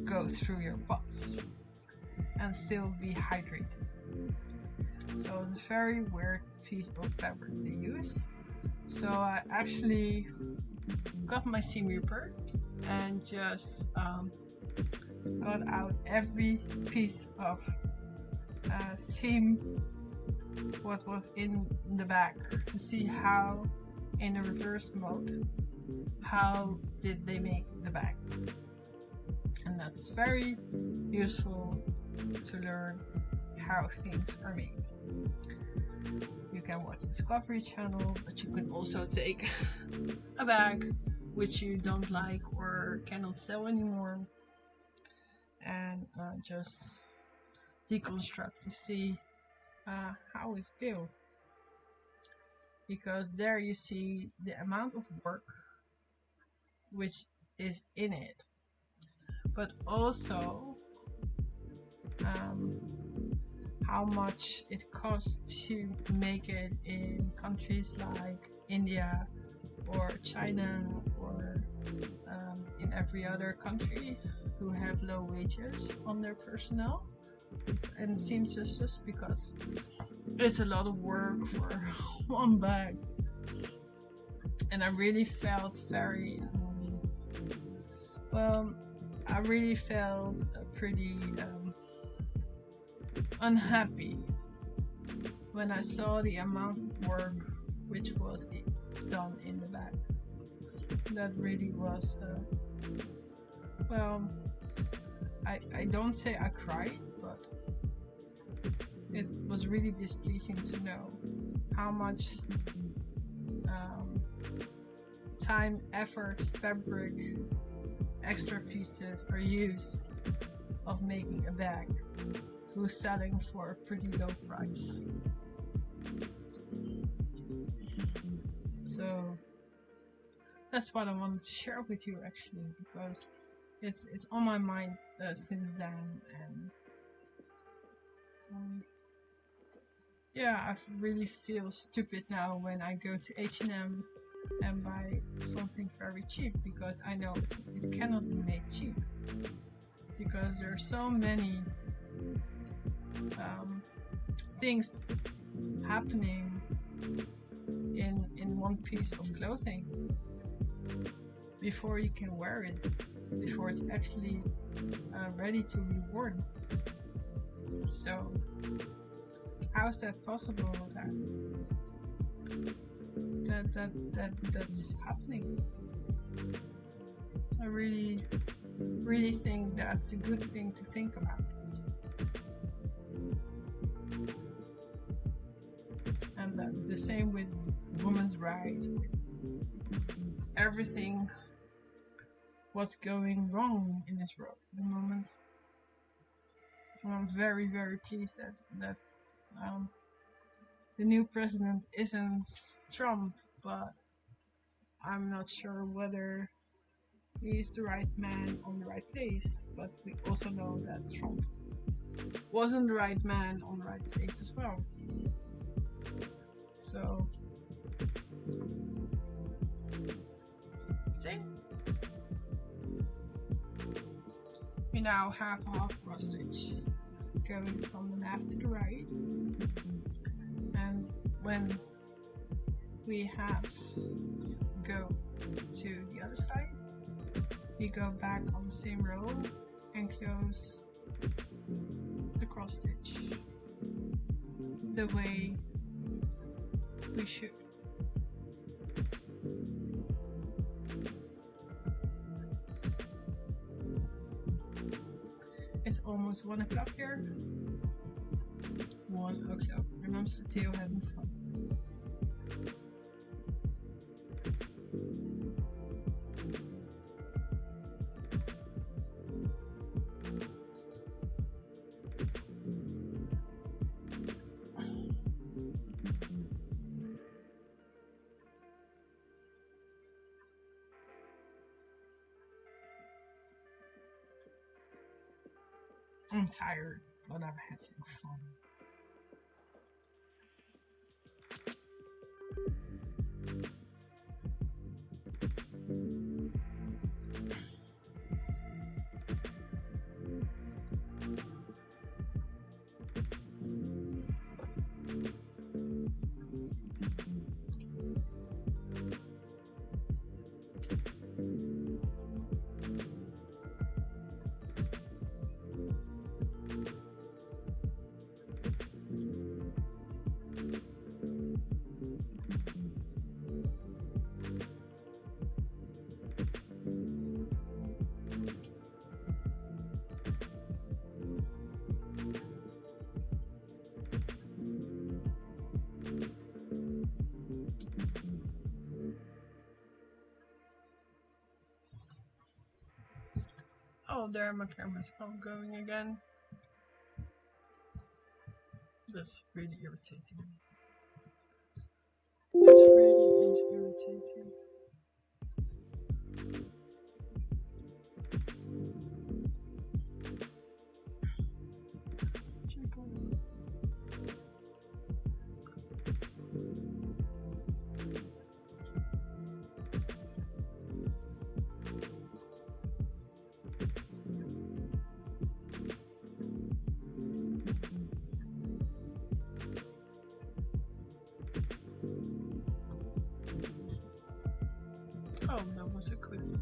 go through your pots and still be hydrated. So it's a very weird piece of fabric they use. So I actually got my seam ripper and just got out every piece of seam what was in the bag to see how, in a reverse mode, how did they make the bag. And that's very useful to learn how things are made. You can watch Discovery Channel, but you can also take a bag which you don't like or cannot sell anymore and just deconstruct to see how it's built. Because there you see the amount of work which is in it, but also how much it costs to make it in countries like India or China or in every other country who have low wages on their personnel and seamstresses, because it's a lot of work for one bag. And I really felt very well, I really felt pretty unhappy when I saw the amount of work which was done in the bag. That really was well, I don't say I cried, but it was really displeasing to know how much time, effort, fabric, extra pieces are used of making a bag who's selling for a pretty low price. So that's what I wanted to share with you, actually, because it's on my mind since then. And yeah, I really feel stupid now when I go to H&M and buy something very cheap, because I know it cannot be made cheap, because there are so many things happening in one piece of clothing before you can wear it, before it's actually ready to be worn. So how is that possible that's happening? I really think that's a good thing to think about. And that the same with women's rights, with everything what's going wrong in this world at the moment. And I'm very pleased that the new president isn't Trump, but I'm not sure whether he's the right man on the right place. But we also know that Trump wasn't the right man on the right place as well. So see, we now have a half cross stitch going from the left to the right, and when we have go to the other side, we go back on the same row and close the cross stitch the way we should. It's almost 1 o'clock here. 1 o'clock, and I'm still having fun. I'm tired, but I'm having fun. Oh, there my camera's not going again. That's really irritating. It really is irritating. Oh, that was a quickie.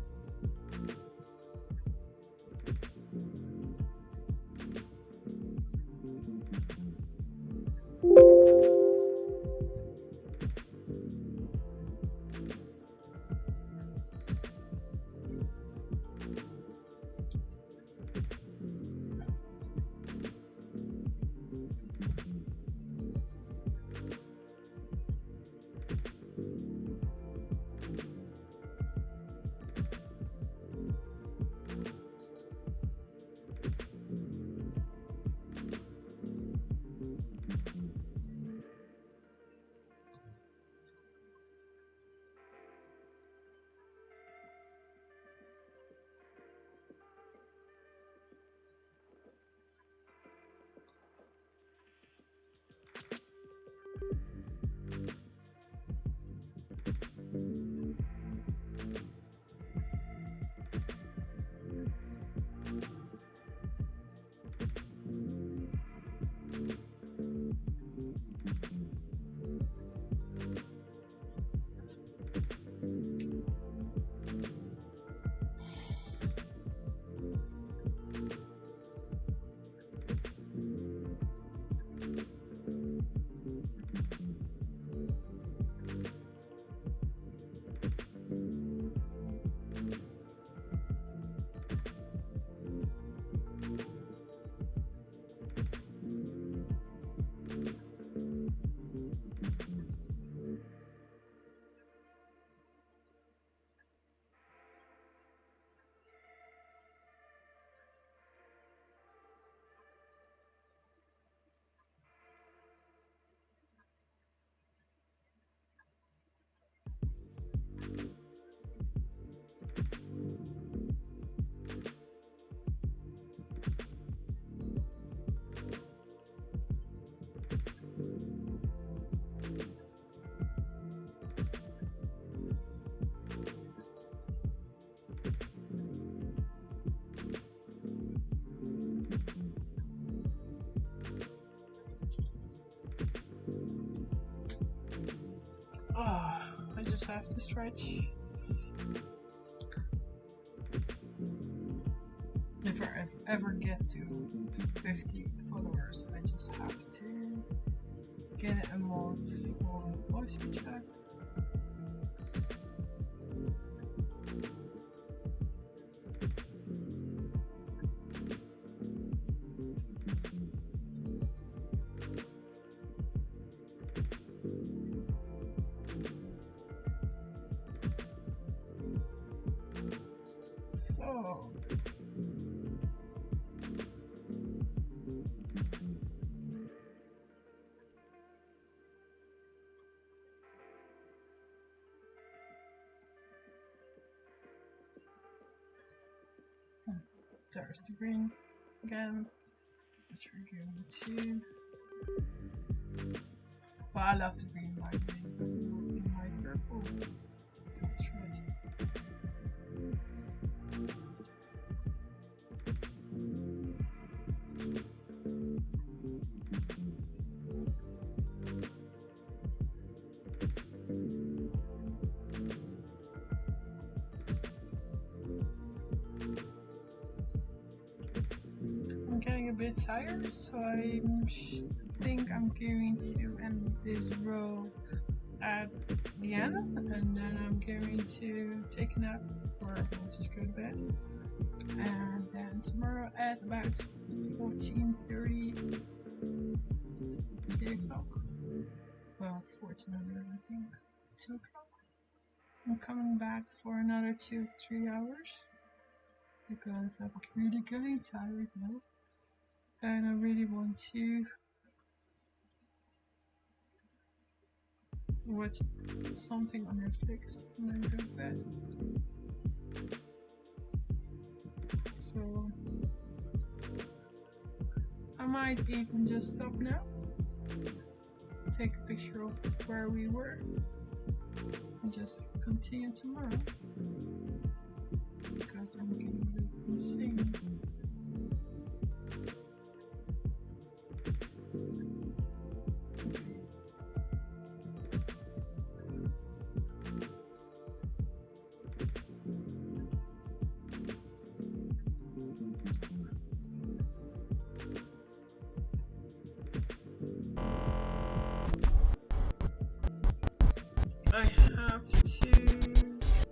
Oh, I just have to stretch. If I ever get to 50 followers, I just have to get a mod for voice chat. So there's the green again. which we're going to. Well, I love the green light, but not in my purple. That's right. I'm getting a bit tired, so I think I'm going to end this row at the end, and then I'm going to take a nap, or I'll just go to bed. And then tomorrow at about 14:30, 3 o'clock, well, 1400 I think, 2 o'clock, I'm coming back for another 2 to 3 hours, because I'm really getting tired now, and I really want to watch something on Netflix and then go to bed. So I might even just stop now, take a picture of where we were, and just continue tomorrow, because I'm getting a bit insane. I have to do this.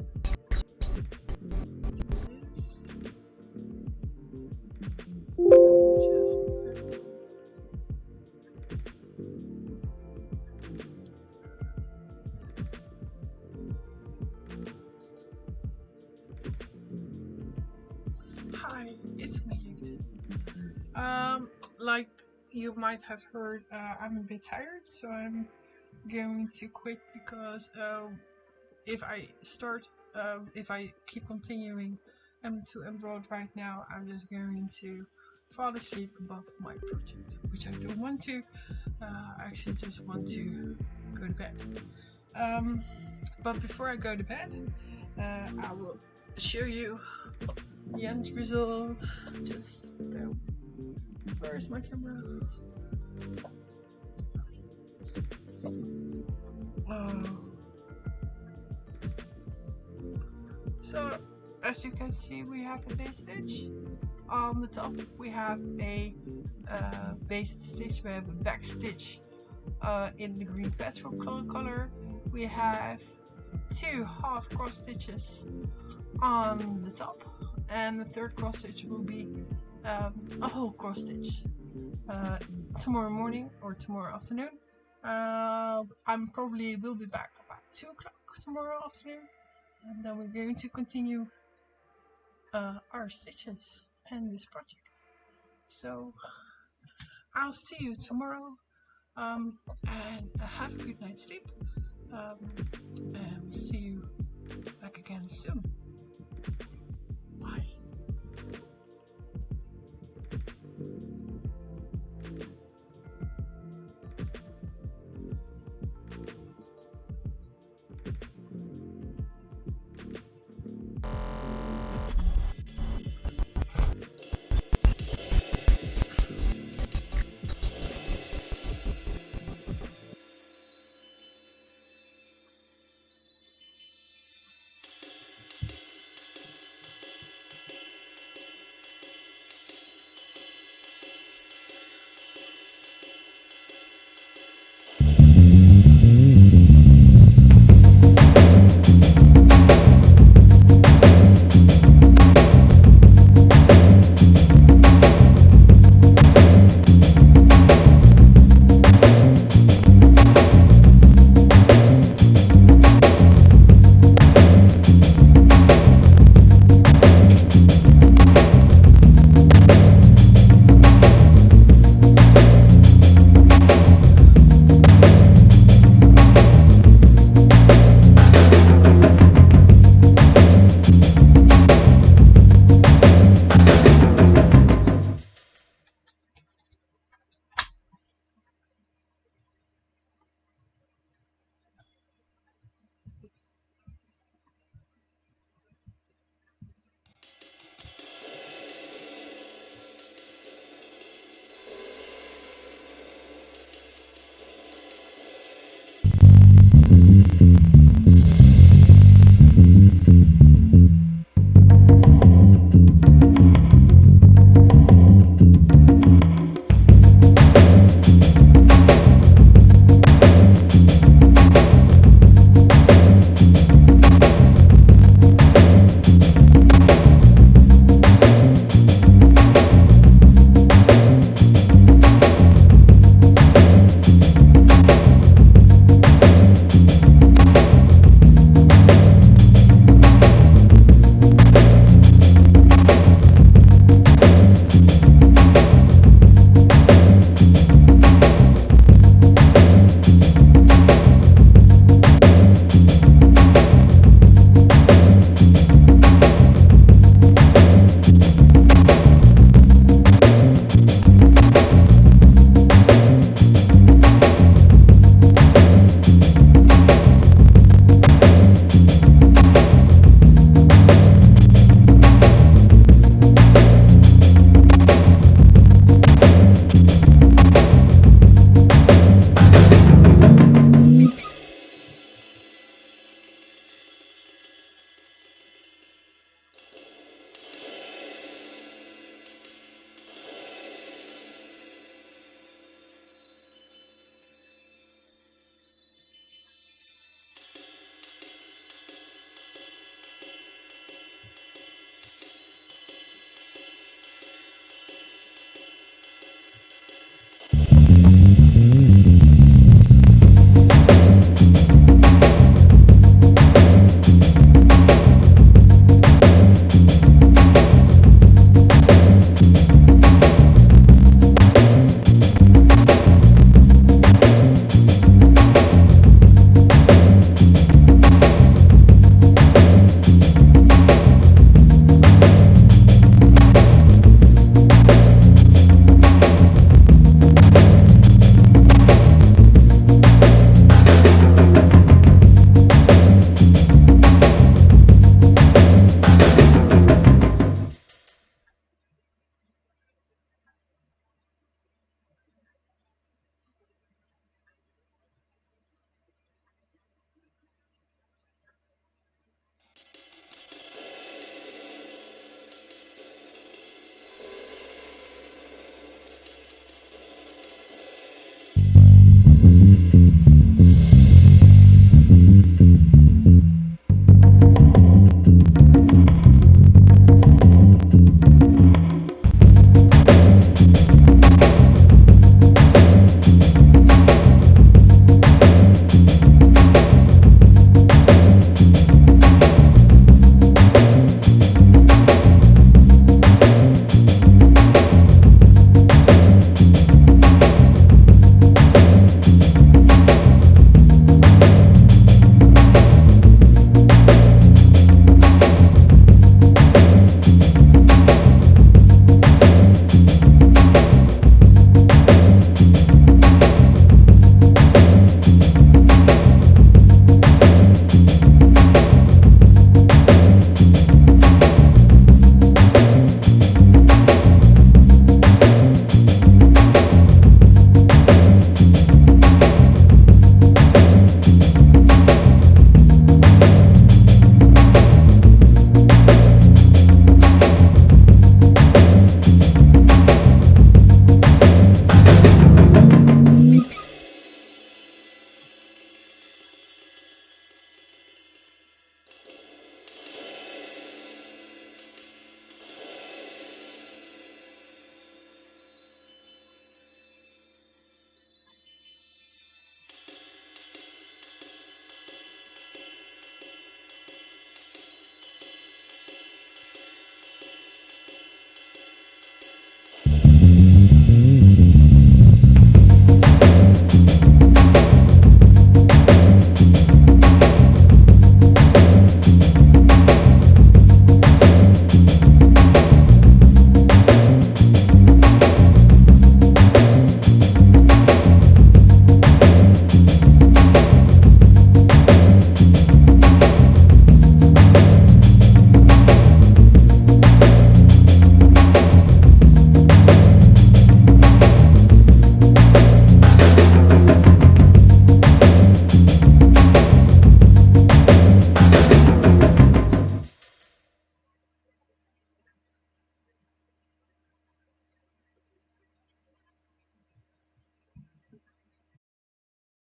Hi, it's me again. Like you might have heard, I'm a bit tired, so I'm going to quit, because if I keep continuing to embroid right now, I'm just going to fall asleep above my project, which I don't want to. I actually just want to go to bed. But before I go to bed, I will show you the end results. Just where's my camera? So as you can see, we have a base stitch. On the top we have a base stitch. We have a back stitch in the green petrol color. We have 2 half cross stitches on the top, and the third cross stitch will be a whole cross stitch tomorrow morning or tomorrow afternoon. I'm probably will be back about 2 o'clock tomorrow afternoon, and then we're going to continue our stitches and this project. So I'll see you tomorrow, and have a good night's sleep, and we'll see you back again soon.